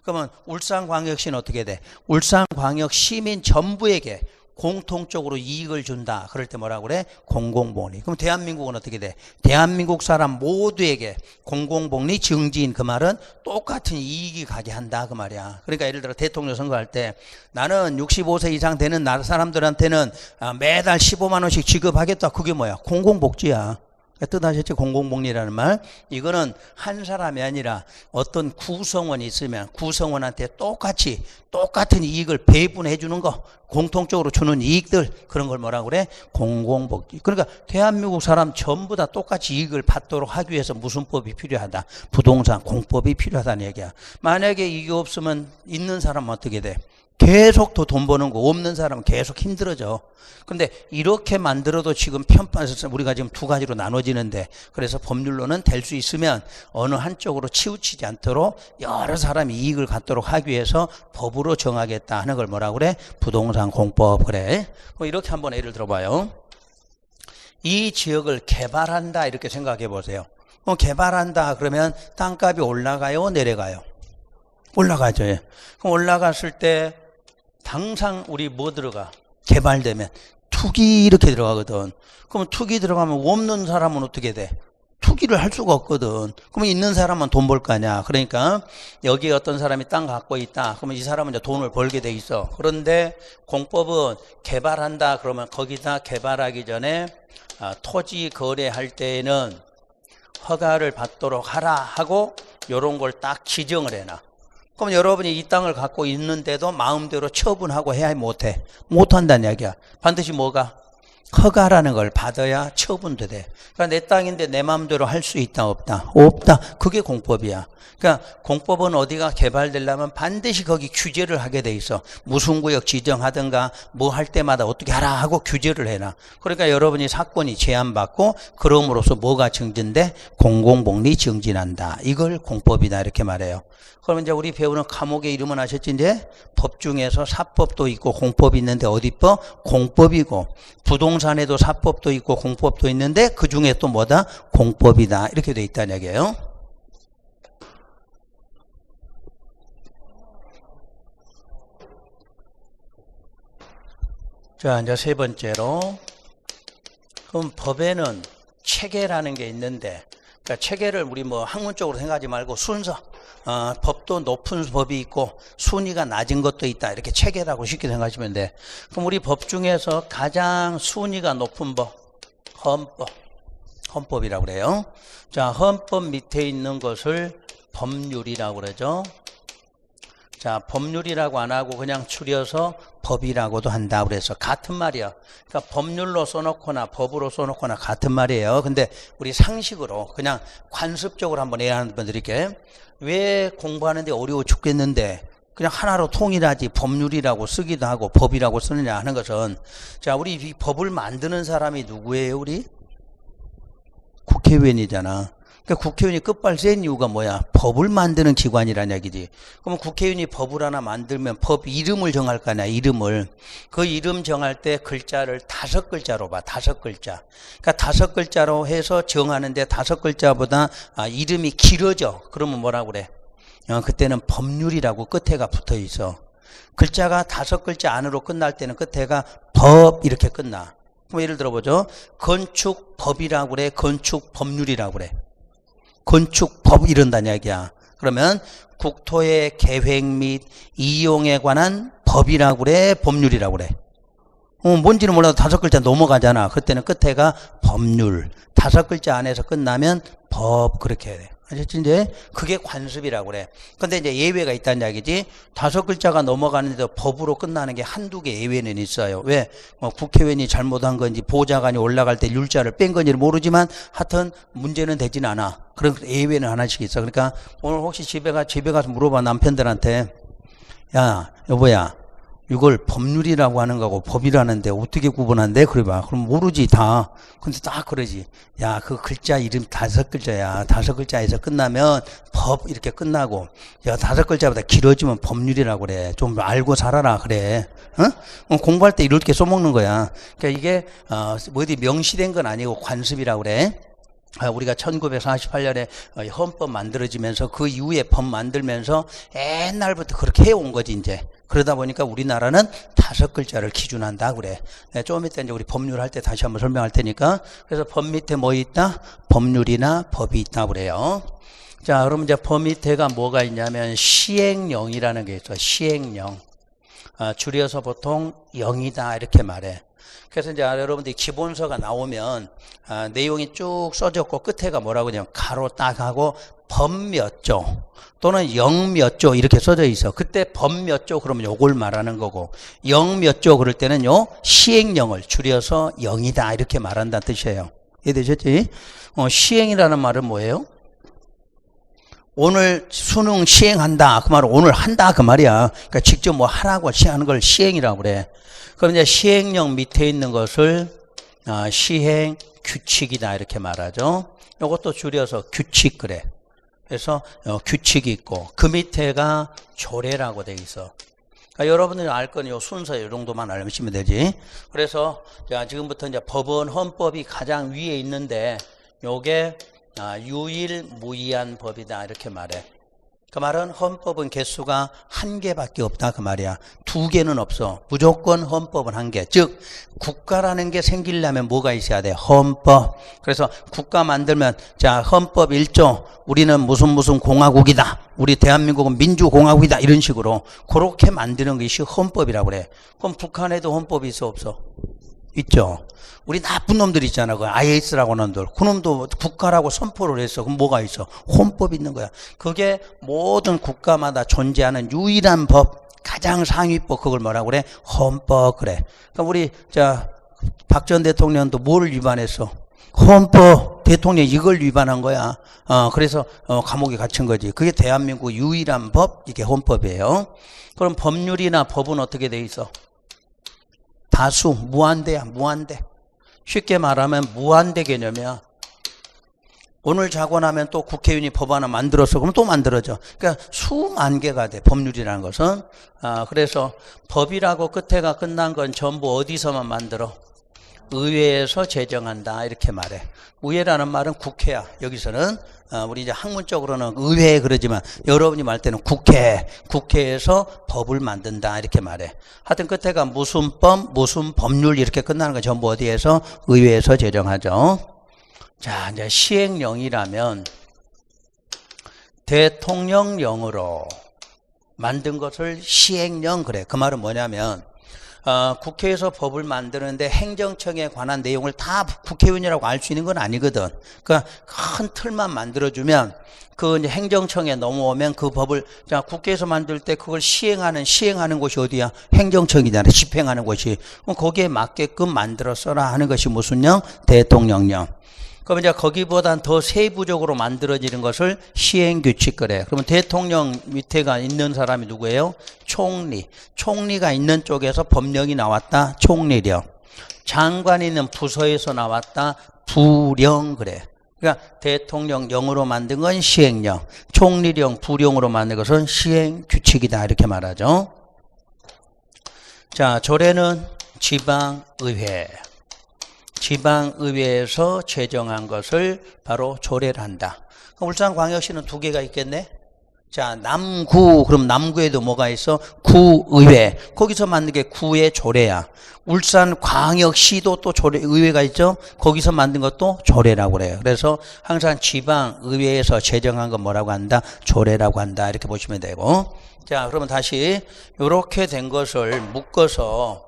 그러면 울산광역시는 어떻게 돼? 울산광역 시민 전부에게 공통적으로 이익을 준다. 그럴 때 뭐라고 그래? 공공복리. 그럼 대한민국은 어떻게 돼? 대한민국 사람 모두에게 공공복리 증진, 그 말은 똑같은 이익이 가게 한다 그 말이야. 그러니까 예를 들어 대통령 선거할 때 나는 65세 이상 되는 나라 사람들한테는 매달 15만 원씩 지급하겠다. 그게 뭐야? 공공복지야. 뜻하셨죠? 공공복리라는 말. 이거는 한 사람이 아니라 어떤 구성원이 있으면 구성원한테 똑같은 이익을 배분해 주는 거, 공통적으로 주는 이익들, 그런 걸 뭐라고 그래? 공공복지. 그러니까 대한민국 사람 전부 다 똑같이 이익을 받도록 하기 위해서 무슨 법이 필요하다? 부동산 공법이 필요하다는 얘기야. 만약에 이게 없으면 있는 사람은 어떻게 돼? 계속 더 돈 버는 거, 없는 사람은 계속 힘들어져. 근데 이렇게 만들어도 지금 편파에서 우리가 지금 두 가지로 나눠지는데, 그래서 법률로는 될 수 있으면 어느 한쪽으로 치우치지 않도록 여러 사람이 이익을 갖도록 하기 위해서 법으로 정하겠다 하는 걸 뭐라고 그래? 부동산 공법 그래. 이렇게 한번 예를 들어봐요. 이 지역을 개발한다 이렇게 생각해 보세요. 개발한다 그러면 땅값이 올라가요, 내려가요? 올라가죠. 예. 그럼 올라갔을 때 당장 우리 뭐 들어가? 개발되면 투기 이렇게 들어가거든. 그러면 투기 들어가면 없는 사람은 어떻게 돼? 투기를 할 수가 없거든. 그러면 있는 사람은 돈 벌 거 아니야. 그러니까 여기에 어떤 사람이 땅 갖고 있다. 그러면 이 사람은 이제 돈을 벌게 돼 있어. 그런데 공법은 개발한다 그러면 거기다 개발하기 전에 토지 거래할 때에는 허가를 받도록 하라 하고 이런 걸 딱 지정을 해놔. 그럼 여러분이 이 땅을 갖고 있는데도 마음대로 처분하고 해야 못해? 못한다는 이야기야. 반드시 뭐가? 허가라는 걸 받아야 처분도 돼. 그러니까 내 땅인데 내 마음대로 할 수 있다 없다? 없다. 그게 공법이야. 그러니까 공법은 어디가 개발되려면 반드시 거기 규제를 하게 돼 있어. 무슨 구역 지정하든가 뭐 할 때마다 어떻게 하라 하고 규제를 해놔. 그러니까 여러분이 사건이 제한받고 그럼으로써 뭐가 증진돼? 공공복리 증진한다. 이걸 공법이다 이렇게 말해요. 그러면 이제 우리 배우는 과목의 이름은 아셨지? 이제 법 중에서 사법도 있고 공법이 있는데 어디 법? 공법이고, 부동산에도 사법도 있고 공법도 있는데 그 중에 또 뭐다? 공법이다 이렇게 돼 있다는 얘기예요. 자, 이제 세 번째로, 그럼 법에는 체계라는 게 있는데, 그러니까 체계를 우리 뭐 학문적으로 생각하지 말고 순서, 법도 높은 법이 있고 순위가 낮은 것도 있다. 이렇게 체계라고 쉽게 생각하시면 돼. 그럼 우리 법 중에서 가장 순위가 높은 법, 헌법이라고 그래요. 자, 헌법 밑에 있는 것을 법률이라고 그러죠. 자, 법률이라고 안 하고 그냥 줄여서 법이라고도 한다 그래서 같은 말이야. 그러니까 법률로 써놓거나 법으로 써놓거나 같은 말이에요. 근데 우리 상식으로 그냥 관습적으로 한번 예를 한번 드릴게. 왜 공부하는데 어려워 죽겠는데 그냥 하나로 통일하지 법률이라고 쓰기도 하고 법이라고 쓰느냐 하는 것은, 자, 우리 이 법을 만드는 사람이 누구예요? 우리 국회의원이잖아. 그러니까 국회의원이 끝발 센 이유가 뭐야? 법을 만드는 기관이란 얘기지. 그러면 국회의원이 법을 하나 만들면 법 이름을 정할 거 아니야, 이름을. 그 이름 정할 때 글자를 5글자로 봐, 5글자. 그러니까 5글자로 해서 정하는데 5글자보다 이름이 길어져. 그러면 뭐라고 그래? 그때는 법률이라고 끝에가 붙어 있어. 글자가 5글자 안으로 끝날 때는 끝에가 법 이렇게 끝나. 그럼 예를 들어보죠. 건축법이라고 그래, 건축법률이라고 그래. 건축법 이런다는 얘기야. 그러면 국토의 계획 및 이용에 관한 법이라고 그래, 법률이라고 그래. 뭔지는 몰라도 5글자 넘어가잖아. 그때는 끝에가 법률. 5글자 안에서 끝나면 법 그렇게 해야 돼. 아셨지? 이제 그게 관습이라고 그래. 근데 이제 예외가 있다는 이야기지. 5글자가 넘어가는데도 법으로 끝나는 게 한두 개 예외는 있어요. 왜? 국회의원이 잘못한 건지 보좌관이 올라갈 때 율자를 뺀 건지를 모르지만 하여튼 문제는 되진 않아. 그런 예외는 하나씩 있어. 그러니까 오늘 혹시 집에 가서 물어봐, 남편들한테. 야, 여보야, 이걸 법률이라고 하는 거고 법이라는데 어떻게 구분한대? 그래봐. 그럼 모르지, 다. 근데 딱 그러지. 야, 그 글자 이름 5글자야. 5글자에서 끝나면 법 이렇게 끝나고, 야, 5글자보다 길어지면 법률이라고 그래. 좀 알고 살아라, 그래. 공부할 때 이렇게 써먹는 거야. 그러니까 이게, 어디 명시된 건 아니고 관습이라고 그래. 우리가 1948년에 헌법 만들어지면서 그 이후에 법 만들면서 옛날부터 그렇게 해온 거지, 이제. 그러다 보니까 우리나라는 5글자를 기준한다 그래. 좀 이따 이제 우리 법률 할 때 다시 한번 설명할 테니까. 그래서 법 밑에 뭐 있다? 법률이나 법이 있다 그래요. 자, 그럼 이제 법 밑에가 뭐가 있냐면 시행령이라는 게 있어. 시행령. 줄여서 보통 영이다 이렇게 말해. 그래서 이제 여러분들이 기본서가 나오면 내용이 쭉 써졌고 끝에가 뭐라고 하냐면 가로 딱 하고 법 몇 조 또는 영 몇 조 이렇게 써져 있어. 그때 법 몇 조 그러면 요걸 말하는 거고, 영 몇 조 그럴 때는 요 시행령을 줄여서 영이다 이렇게 말한다는 뜻이에요. 이해되셨지? 시행이라는 말은 뭐예요? 오늘 수능 시행한다 그 말은 오늘 한다 그 말이야. 그러니까 직접 뭐 하라고 하는 걸 시행이라고 그래. 그럼 이제 시행령 밑에 있는 것을 시행 규칙이다 이렇게 말하죠. 이것도 줄여서 규칙 그래. 그래서 규칙이 있고 그 밑에가 조례라고 돼 있어. 그러니까 여러분들이 알 거는 요 순서 이 정도만 알면 되지. 그래서 자, 지금부터 이제 법원 헌법이 가장 위에 있는데 요게 유일무이한 법이다 이렇게 말해. 그 말은 헌법은 개수가 1개밖에 없다 그 말이야. 2개는 없어. 무조건 헌법은 1개. 즉 국가라는 게 생기려면 뭐가 있어야 돼? 헌법. 그래서 국가 만들면 자, 헌법 1조 우리는 무슨 공화국이다. 우리 대한민국은 민주공화국이다. 이런 식으로 그렇게 만드는 것이 헌법이라고 그래. 그럼 북한에도 헌법이 있어 없어? 있죠. 우리 나쁜 놈들 있잖아. 그 IS라고 하는 놈들. 그놈도 국가라고 선포를 했어. 그럼 뭐가 있어? 헌법이 있는 거야. 그게 모든 국가마다 존재하는 유일한 법, 가장 상위법, 그걸 뭐라고 그래? 헌법 그래. 그러니까 우리 박 전 대통령도 뭘 위반했어? 헌법. 대통령 이걸 위반한 거야. 그래서 감옥에 갇힌 거지. 그게 대한민국 유일한 법, 이게 헌법이에요. 그럼 법률이나 법은 어떻게 돼 있어? 다수, 무한대야, 무한대. 쉽게 말하면 무한대 개념이야. 오늘 자고 나면 또 국회의원이 법 하나 만들었어. 그럼 또 만들어져. 그러니까 수만 개가 돼, 법률이라는 것은. 그래서 법이라고 끝에가 끝난 건 전부 어디서만 만들어? 의회에서 제정한다 이렇게 말해. 의회라는 말은 국회야. 여기서는 우리 이제 학문적으로는 의회 그러지만 여러분이 말 때는 국회에서 법을 만든다 이렇게 말해. 하여튼 끝에가 무슨 법, 무슨 법률 이렇게 끝나는 건 전부 어디에서? 의회에서 제정하죠. 자, 이제 시행령이라면 대통령령으로 만든 것을 시행령 그래. 그 말은 뭐냐면 국회에서 법을 만드는데 행정청에 관한 내용을 다 국회의원이라고 알 수 있는 건 아니거든. 그러니까 큰 틀만 만들어주면 그 이제 행정청에 넘어오면 그 법을 자 국회에서 만들 때 그걸 시행하는 곳이 어디야? 행정청이잖아. 집행하는 곳이. 그럼 거기에 맞게끔 만들어 써라 하는 것이 무슨령? 대통령령. 그럼 이제 거기보단 더 세부적으로 만들어지는 것을 시행규칙 그래. 그러면 대통령 밑에가 있는 사람이 누구예요? 총리. 총리가 있는 쪽에서 법령이 나왔다. 총리령. 장관이 있는 부서에서 나왔다. 부령 그래. 그러니까 대통령령으로 만든 건 시행령, 총리령, 부령으로 만든 것은 시행규칙이다 이렇게 말하죠. 자, 조례는 지방의회. 지방의회에서 제정한 것을 바로 조례를 한다. 그럼 울산광역시는 두 개가 있겠네. 자, 남구. 그럼 남구에도 뭐가 있어? 구의회. 거기서 만든 게 구의 조례야. 울산광역시도 또 조례, 의회가 있죠? 거기서 만든 것도 조례라고 그래요. 그래서 항상 지방의회에서 제정한 건 뭐라고 한다? 조례라고 한다. 이렇게 보시면 되고. 자, 그러면 다시 이렇게 된 것을 묶어서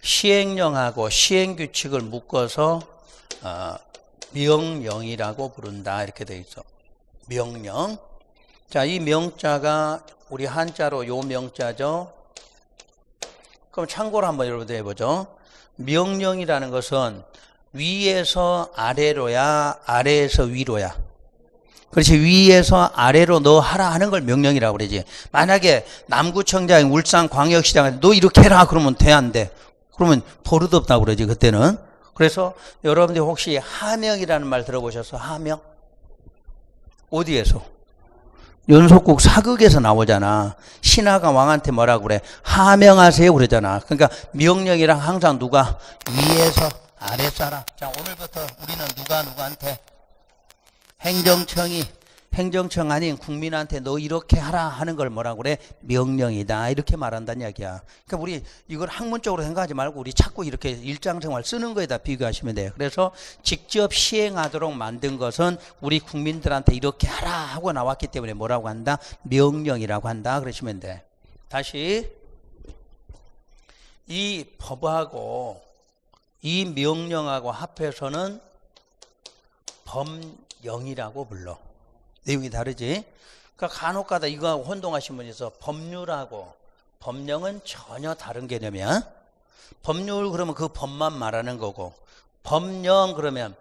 시행령하고 시행규칙을 묶어서 명령이라고 부른다. 이렇게 돼 있어. 명령. 자, 이 명자가 우리 한자로 요 명자죠. 그럼 참고로 한번 여러분들 해보죠. 명령이라는 것은 위에서 아래로야, 아래에서 위로야. 그렇지, 위에서 아래로 너 하라 하는 걸 명령이라고 그러지. 만약에 남구청장, 울산광역시장한테 너 이렇게 해라 그러면 돼, 안 돼? 그러면 버릇없다고 그러지, 그때는. 그래서 여러분들 혹시 하명이라는 말 들어보셨어? 하명? 어디에서? 연속국 사극에서 나오잖아. 신하가 왕한테 뭐라고 그래? 하명하세요 그러잖아. 그러니까 명령이랑 항상 누가? 위에서 아래 싸라. 자, 오늘부터 우리는 누구한테? 행정청 아닌 국민한테 너 이렇게 하라 하는 걸 뭐라고 그래? 명령이다. 이렇게 말한다는 이야기야. 그러니까 우리 이걸 학문적으로 생각하지 말고 우리 자꾸 이렇게 일상생활 쓰는 거에다 비교하시면 돼요. 그래서 직접 시행하도록 만든 것은 우리 국민들한테 이렇게 하라 하고 나왔기 때문에 뭐라고 한다? 명령이라고 한다. 그러시면 돼. 다시 이 법하고 이 명령하고 합해서는 법령이라고 불러. 내용이 다르지? 그러니까 간혹가다 이거하고 혼동하신 분이 있어. 법률하고 법령은 전혀 다른 개념이야. 법률 그러면 그 법만 말하는 거고, 법령 그러면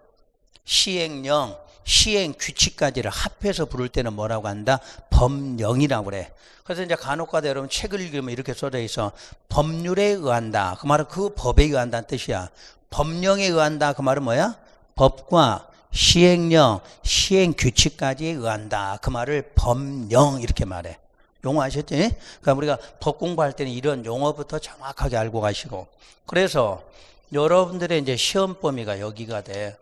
시행령, 시행규칙까지를 합해서 부를 때는 뭐라고 한다? 법령이라고 그래. 그래서 이제 간혹가다 여러분 책을 읽으면 이렇게 써져 있어. 법률에 의한다. 그 말은 그 법에 의한다는 뜻이야. 법령에 의한다. 그 말은 뭐야? 법과 시행령, 시행규칙까지에 의한다. 그 말을 법령 이렇게 말해. 용어 아셨지? 그러니까 우리가 법 공부할 때는 이런 용어부터 정확하게 알고 가시고. 그래서 여러분들의 이제 시험 범위가 여기가 돼.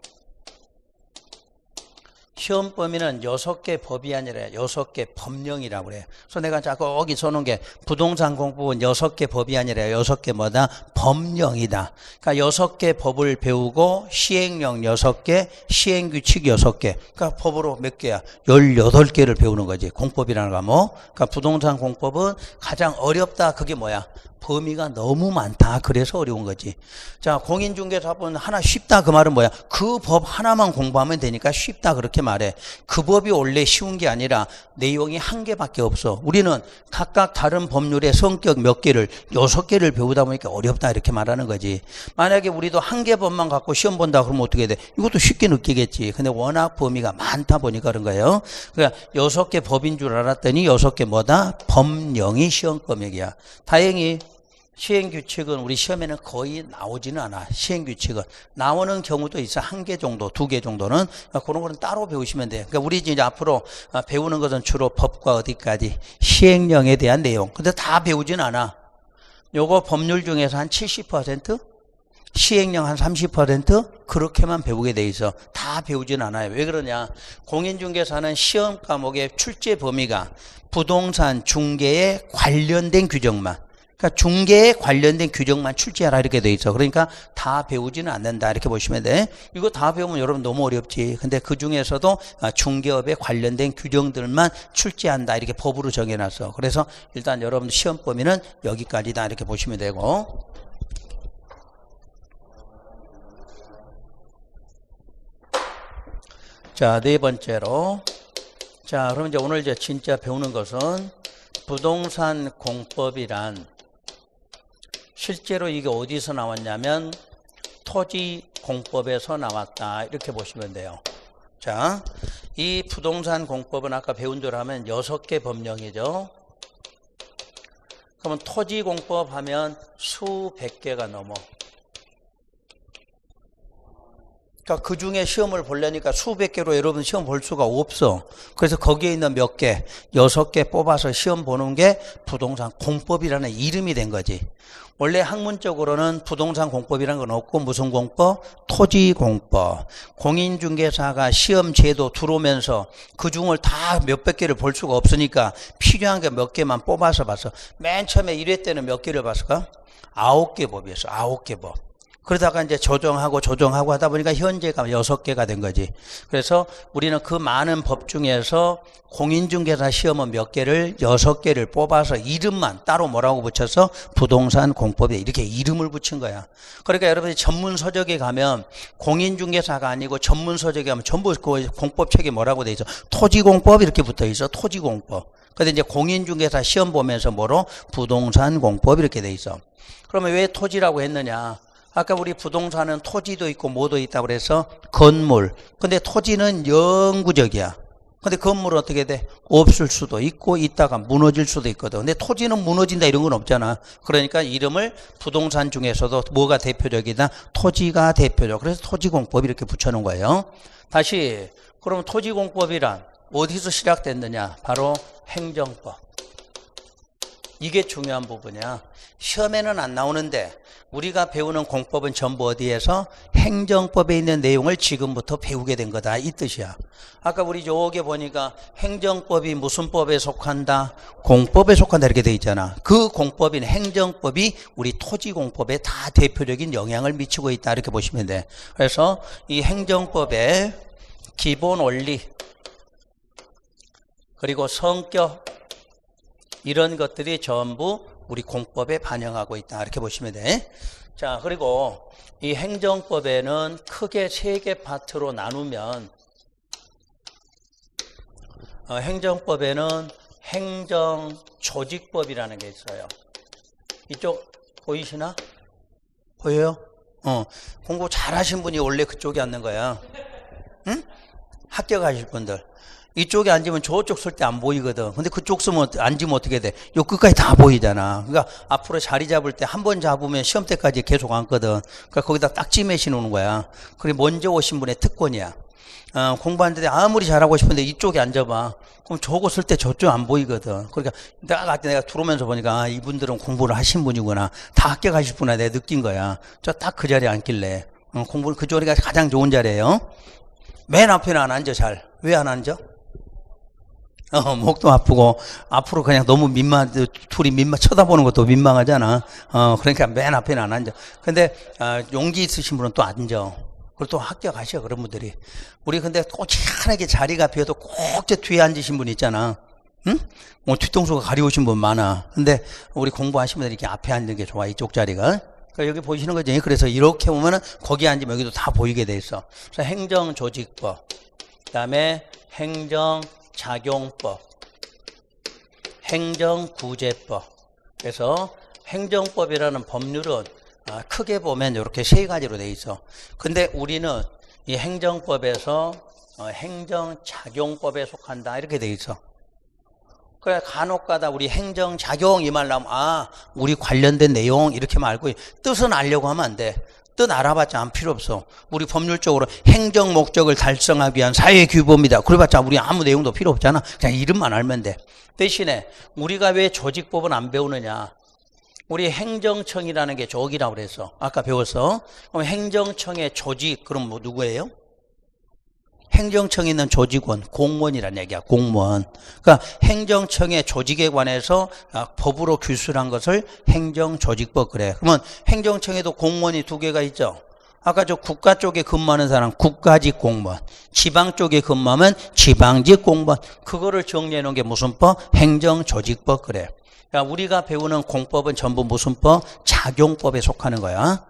시험 범위는 6개 법이 아니라 6개 법령이라고 그래요. 그래서 내가 자꾸 여기 써놓은 게 부동산 공부는 6개 법이 아니라 6개 뭐다? 법령이다. 그러니까 6개 법을 배우고 시행령 6개, 시행규칙 6개. 그러니까 법으로 몇 개야? 18개를 배우는 거지. 공법이라는 과목. 그러니까 부동산 공법은 가장 어렵다. 그게 뭐야? 범위가 너무 많다. 그래서 어려운 거지. 자, 공인중개사법은 하나 쉽다. 그 말은 뭐야? 그 법 하나만 공부하면 되니까 쉽다. 그렇게 말해. 그 법이 원래 쉬운 게 아니라 내용이 한 개밖에 없어. 우리는 각각 다른 법률의 성격 몇 개를 6개를 배우다 보니까 어렵다. 이렇게 말하는 거지. 만약에 우리도 한 개 법만 갖고 시험 본다 그러면 어떻게 돼? 이것도 쉽게 느끼겠지. 근데 워낙 범위가 많다 보니까 그런 거예요. 그러니까 6개 법인 줄 알았더니 6개 뭐다? 법령이 시험 범위야. 다행히 시행규칙은 우리 시험에는 거의 나오지는 않아. 시행규칙은 나오는 경우도 있어. 1개 정도, 2개 정도는. 그런 거는 따로 배우시면 돼요. 그러니까 우리 이제 앞으로 배우는 것은 주로 법과 어디까지? 시행령에 대한 내용. 근데 다 배우진 않아. 요거 법률 중에서 한 70%? 시행령 한 30%? 그렇게만 배우게 돼 있어. 다 배우진 않아요. 왜 그러냐? 공인중개사는 시험 과목의 출제 범위가 부동산 중개에 관련된 규정만, 그러니까 중개에 관련된 규정만 출제하라 이렇게 돼 있어. 그러니까 다 배우지는 않는다 이렇게 보시면 돼. 이거 다 배우면 여러분 너무 어렵지. 근데 그 중에서도 중개업에 관련된 규정들만 출제한다 이렇게 법으로 정해놨어. 그래서 일단 여러분 시험 범위는 여기까지다 이렇게 보시면 되고. 자, 네 번째로. 자, 그럼 이제 오늘 이제 진짜 배우는 것은 부동산 공법이란 실제로 이게 어디서 나왔냐면 토지 공법에서 나왔다. 이렇게 보시면 돼요. 자, 이 부동산 공법은 아까 배운 대로 하면 6개 법령이죠. 그러면 토지 공법 하면 수백 개가 넘어. 그러니까 그 중에 시험을 보려니까 수백 개로 여러분 시험 볼 수가 없어. 그래서 거기에 있는 몇 개, 6개 뽑아서 시험 보는 게 부동산 공법이라는 이름이 된 거지. 원래 학문적으로는 부동산 공법이라는 건 없고 무슨 공법? 토지 공법. 공인중개사가 시험 제도 들어오면서 그 중을 다 몇백 개를 볼 수가 없으니까 필요한 게 몇 개만 뽑아서 봤어. 맨 처음에 1회 때는 몇 개를 봤을까? 9개 법이었어. 9개 법. 그러다가 이제 조정하고 하다 보니까 현재가 6개가 된 거지. 그래서 우리는 그 많은 법 중에서 공인중개사 시험은 몇 개를 6개를 뽑아서 이름만 따로 뭐라고 붙여서 부동산 공법에 이렇게 이름을 붙인 거야. 그러니까 여러분이 전문서적에 가면 공인중개사가 아니고 전문서적에 가면 전부 그 공법책에 뭐라고 돼 있어? 토지공법 이렇게 붙어 있어. 토지공법. 근데 이제 공인중개사 시험 보면서 뭐로? 부동산 공법 이렇게 돼 있어. 그러면 왜 토지라고 했느냐? 아까 우리 부동산은 토지도 있고 뭐도 있다고 그래서 건물. 근데 토지는 영구적이야. 근데 건물은 어떻게 돼? 없을 수도 있고 있다가 무너질 수도 있거든. 근데 토지는 무너진다 이런 건 없잖아. 그러니까 이름을 부동산 중에서도 뭐가 대표적이다? 토지가 대표적. 그래서 토지공법 이렇게 붙여놓은 거예요. 다시 그럼 토지공법이란 어디서 시작됐느냐? 바로 행정법. 이게 중요한 부분이야. 시험에는 안 나오는데 우리가 배우는 공법은 전부 어디에서? 행정법에 있는 내용을 지금부터 배우게 된 거다 이 뜻이야. 아까 우리 저기 보니까 행정법이 무슨 법에 속한다? 공법에 속한다 이렇게 돼 있잖아. 그 공법인 행정법이 우리 토지공법에 다 대표적인 영향을 미치고 있다 이렇게 보시면 돼. 그래서 이 행정법의 기본 원리 그리고 성격 이런 것들이 전부 우리 공법에 반영하고 있다 이렇게 보시면 돼. 자, 그리고 이 행정법에는 크게 3개 파트로 나누면 행정법에는 행정조직법이라는 게 있어요. 이쪽 보이시나? 보여요? 공부 잘하신 분이 원래 그쪽에 앉는 거야. 응? 합격하실 분들. 이쪽에 앉으면 저쪽 쓸 때 안 보이거든. 근데 그쪽 쓰면 앉으면 어떻게 돼? 요 끝까지 다 보이잖아. 그러니까 앞으로 자리 잡을 때 한 번 잡으면 시험 때까지 계속 앉거든. 그러니까 거기다 딱지 매시 놓는 거야. 그게 먼저 오신 분의 특권이야. 공부하는데 아무리 잘하고 싶은데 이쪽에 앉아봐. 그럼 저거 쓸 때 저쪽 안 보이거든. 그러니까 내가 들어오면서 보니까 이분들은 공부를 하신 분이구나. 다 합격하실 분이야. 내가 느낀 거야. 저 딱 그 자리에 앉길래. 공부는 그 자리가 가장 좋은 자리예요. 맨 앞에는 안 앉아 잘. 왜 안 앉아? 목도 아프고 앞으로 그냥 너무 둘이 쳐다보는 것도 민망하잖아. 그러니까 맨 앞에는 안 앉아. 근데 용기 있으신 분은 또 앉아. 그리고 또 합격하셔 그런 분들이. 우리 근데 꼭 희한하게 자리가 비어도 꼭 저 뒤에 앉으신 분 있잖아. 응? 뒤통수가 가려우신 분 많아. 근데 우리 공부하시는 분들이 이렇게 앞에 앉는 게 좋아. 이쪽 자리가. 그러니까 여기 보시는 거지. 그래서 이렇게 보면은 거기 앉으면 여기도 다 보이게 돼 있어. 그래서 행정조직법, 그다음에 행정작용법, 행정구제법. 그래서 행정법이라는 법률은 크게 보면 이렇게 3가지로 돼 있어. 근데 우리는 이 행정법에서 행정작용법에 속한다 이렇게 돼 있어. 그래 간혹가다 우리 행정작용 이 말 나오면 우리 관련된 내용 이렇게만 알고 뜻은 알려고 하면 안 돼. 뜻 알아봤자 안 필요 없어. 우리 법률적으로 행정 목적을 달성하기 위한 사회규범이다. 그래봤자 우리 아무 내용도 필요 없잖아. 그냥 이름만 알면 돼. 대신에 우리가 왜 조직법은 안 배우느냐? 우리 행정청이라는 게 저기라고 그랬어. 아까 배웠어. 그럼 행정청의 조직 그럼 뭐 누구예요? 행정청에 있는 조직원, 공무원이란 얘기야. 공무원. 그러니까 행정청의 조직에 관해서 법으로 규수한 것을 행정조직법 그래. 그러면 행정청에도 공무원이 2개가 있죠. 아까 저 국가 쪽에 근무하는 사람 국가직 공무원, 지방 쪽에 근무하면 지방직 공무원. 그거를 정리해 놓은 게 무슨 법? 행정조직법 그래. 그러니까 우리가 배우는 공법은 전부 무슨 법? 작용법에 속하는 거야.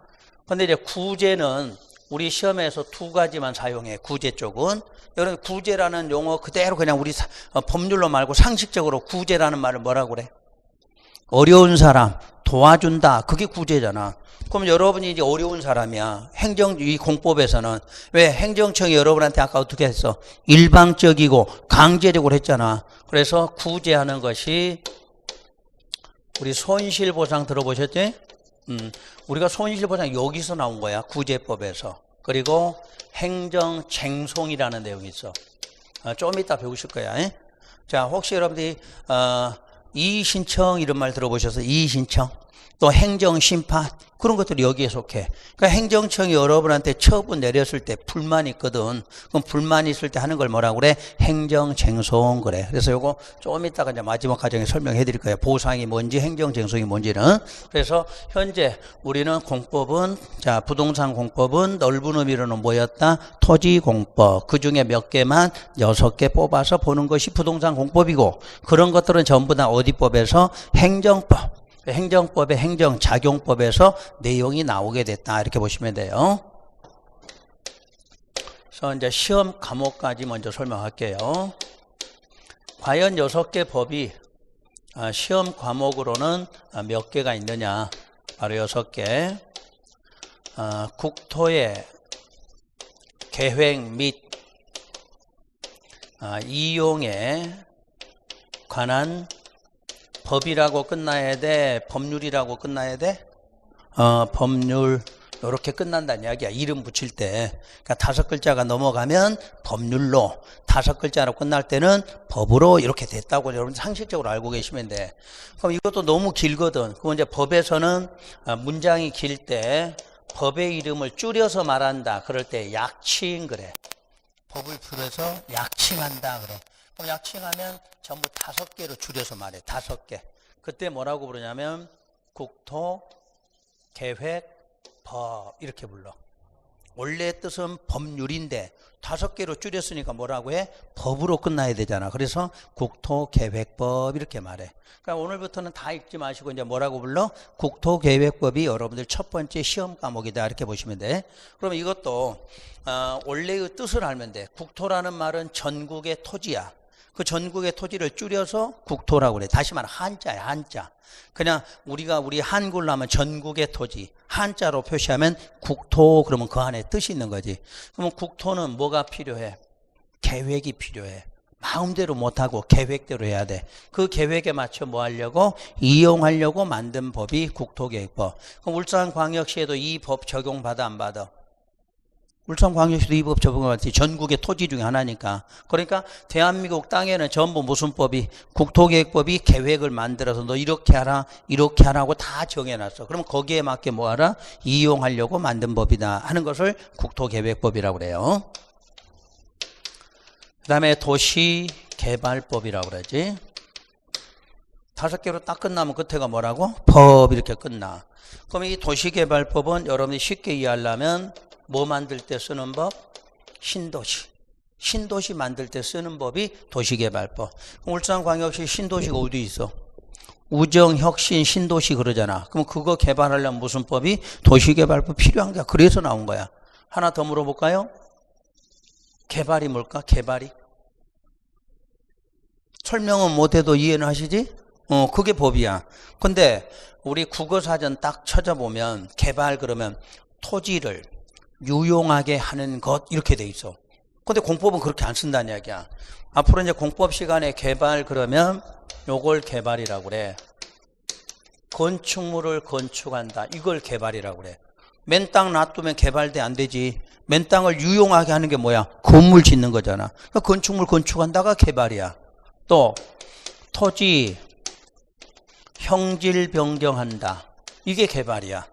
근데 이제 구제는 우리 시험에서 두 가지만 사용해. 구제 쪽은. 여러분 구제라는 용어 그대로 그냥 우리 법률로 말고 상식적으로 구제라는 말을 뭐라고 그래? 어려운 사람 도와준다. 그게 구제잖아. 그럼 여러분이 이제 어려운 사람이야. 이 공법에서는 왜 행정청이 여러분한테 아까 어떻게 했어? 일방적이고 강제적으로 했잖아. 그래서 구제하는 것이 우리 손실보상 들어보셨지? 우리가 손실보상 여기서 나온 거야. 구제법에서. 그리고 행정쟁송이라는 내용이 있어. 좀 이따 배우실 거야. 자, 혹시 여러분들이 이의신청 이런 말 들어보셔서 이의신청 또 행정심판 그런 것들이 여기에 속해. 그러니까 행정청이 여러분한테 처분 내렸을 때 불만이 있거든. 그럼 불만이 있을 때 하는 걸 뭐라고 그래? 행정쟁송 그래. 그래서 요거 좀 이따가 이제 마지막 과정에 설명해 드릴 거예요. 보상이 뭔지 행정쟁송이 뭔지는. 그래서 현재 우리는 공법은 자 부동산 공법은 넓은 의미로는 뭐였다? 토지공법. 그중에 몇 개만 6개 뽑아서 보는 것이 부동산 공법이고 그런 것들은 전부 다 어디법에서? 행정법. 행정법의 행정작용법에서 내용이 나오게 됐다. 이렇게 보시면 돼요. 그래서 이제 시험 과목까지 먼저 설명할게요. 과연 6개 법이 시험 과목으로는 몇 개가 있느냐. 바로 6개. 국토의 계획 및 이용에 관한 법이라고 끝나야 돼? 법률이라고 끝나야 돼? 법률 이렇게 끝난다는 이야기야. 이름 붙일 때. 그러니까 5글자가 넘어가면 법률로 5글자로 끝날 때는 법으로 이렇게 됐다고 여러분 상식적으로 알고 계시면 돼. 그럼 이것도 너무 길거든. 그럼 이제 법에서는 문장이 길 때 법의 이름을 줄여서 말한다. 그럴 때 약칭 그래. 법을 줄여서 약칭한다 그래. 그럼 약칭하면 전부 5개로 줄여서 말해. 5개. 그때 뭐라고 부르냐면 국토, 계획, 법 이렇게 불러. 원래 뜻은 법률인데 5개로 줄였으니까 뭐라고 해? 법으로 끝나야 되잖아. 그래서 국토계획법 이렇게 말해. 그러니까 오늘부터는 다 읽지 마시고 이제 뭐라고 불러? 국토계획법이 여러분들 첫 번째 시험 과목이다. 이렇게 보시면 돼. 그럼 이것도 원래의 뜻을 알면 돼. 국토라는 말은 전국의 토지야. 그 전국의 토지를 줄여서 국토라고 그래. 다시 말하면 한자야, 한자. 그냥 우리 한글로 하면 전국의 토지, 한자로 표시하면 국토 그러면 그 안에 뜻이 있는 거지. 그러면 국토는 뭐가 필요해? 계획이 필요해. 마음대로 못하고 계획대로 해야 돼. 그 계획에 맞춰 뭐 하려고? 이용하려고 만든 법이 국토계획법. 그럼 울산광역시에도 이 법 적용받아 안 받아? 울산광역시도 이 법 적용받지. 전국의 토지 중에 하나니까. 그러니까 대한민국 땅에는 전부 무슨 법이? 국토계획법이 계획을 만들어서 너 이렇게 하라 이렇게 하라고 다 정해놨어. 그럼 거기에 맞게 뭐 하라? 이용하려고 만든 법이다 하는 것을 국토계획법이라고 그래요. 그 다음에 도시개발법이라고 그러지. 5개로 딱 끝나면 끝에가 뭐라고? 법 이렇게 끝나. 그럼 이 도시개발법은 여러분이 쉽게 이해하려면 뭐 만들 때 쓰는 법? 신도시. 신도시 만들 때 쓰는 법이 도시개발법. 울산광역시 신도시가 어디 있어? 우정, 혁신, 신도시 그러잖아. 그럼 그거 개발하려면 무슨 법이? 도시개발법 필요한 거야. 그래서 나온 거야. 하나 더 물어볼까요? 개발이 뭘까? 개발이? 설명은 못해도 이해는 하시지? 그게 법이야. 근데 우리 국어사전 딱 찾아보면 개발 그러면 토지를 유용하게 하는 것 이렇게 돼 있어. 근데 공법은 그렇게 안 쓴다는 이야기야. 앞으로 이제 공법 시간에 개발 그러면 요걸 개발이라고 그래. 건축물을 건축한다. 이걸 개발이라고 그래. 맨 땅 놔두면 개발돼 안 되지. 맨 땅을 유용하게 하는 게 뭐야? 건물 짓는 거잖아. 그러니까 건축물 건축한다가 개발이야. 또 토지 형질 변경한다. 이게 개발이야.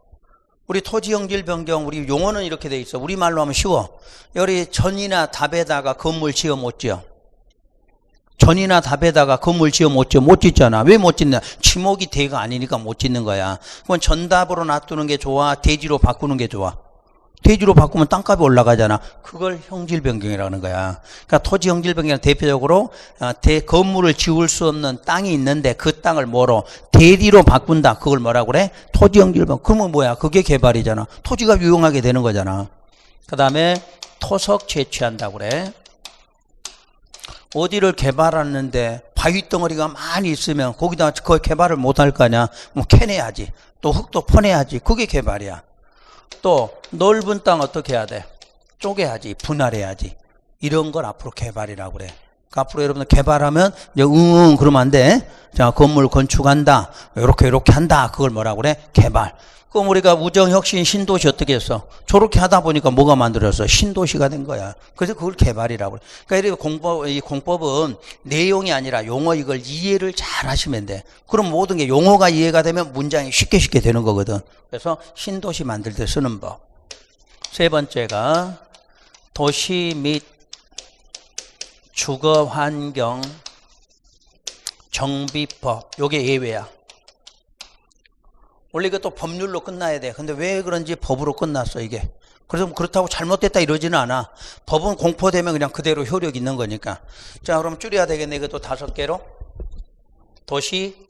우리 토지 형질 변경 우리 용어는 이렇게 돼 있어. 우리말로 하면 쉬워. 여기 전이나 답에다가 건물 지어 못 지어? 전이나 답에다가 건물 지어 못 지어? 못 짓잖아. 왜 못 짓냐? 지목이 대가 아니니까 못 짓는 거야. 그건 전답으로 놔두는 게 좋아? 대지로 바꾸는 게 좋아? 대지로 바꾸면 땅값이 올라가잖아. 그걸 형질 변경이라는 거야. 그러니까 토지 형질 변경은 대표적으로 건물을 지을 수 없는 땅이 있는데 그 땅을 뭐로? 대지로 바꾼다. 그걸 뭐라고 그래? 토지 형질 변경. 그러면 뭐야? 그게 개발이잖아. 토지가 유용하게 되는 거잖아. 그 다음에 토석 채취한다고 그래. 어디를 개발하는데 바위 덩어리가 많이 있으면 거기다 그 개발을 못할 거 아니야. 뭐 캐내야지. 또 흙도 퍼내야지. 그게 개발이야. 또 넓은 땅 어떻게 해야 돼? 쪼개야지. 분할해야지. 이런 걸 앞으로 개발이라고 그래. 그러니까 앞으로 여러분들 개발하면 이제 그러면 안 돼. 자, 건물 건축한다. 이렇게 한다. 그걸 뭐라고 그래? 개발. 그럼 우리가 우정혁신 신도시 어떻게 했어? 저렇게 하다 보니까 뭐가 만들어졌어? 신도시가 된 거야. 그래서 그걸 개발이라고 그래. 그러니까 이 공법은 내용이 아니라 용어 이걸 이해를 잘 하시면 돼. 그럼 모든 게 용어가 이해가 되면 문장이 쉽게 되는 거거든. 그래서 신도시 만들 때 쓰는 법. 세 번째가 도시 및 주거환경 정비법. 요게 예외야. 원래 이것도 법률로 끝나야 돼. 근데 왜 그런지 법으로 끝났어, 이게. 그래서 그렇다고 잘못됐다 이러지는 않아. 법은 공포되면 그냥 그대로 효력 있는 거니까. 자, 그럼 줄여야 되겠네. 이것도 5개로. 도시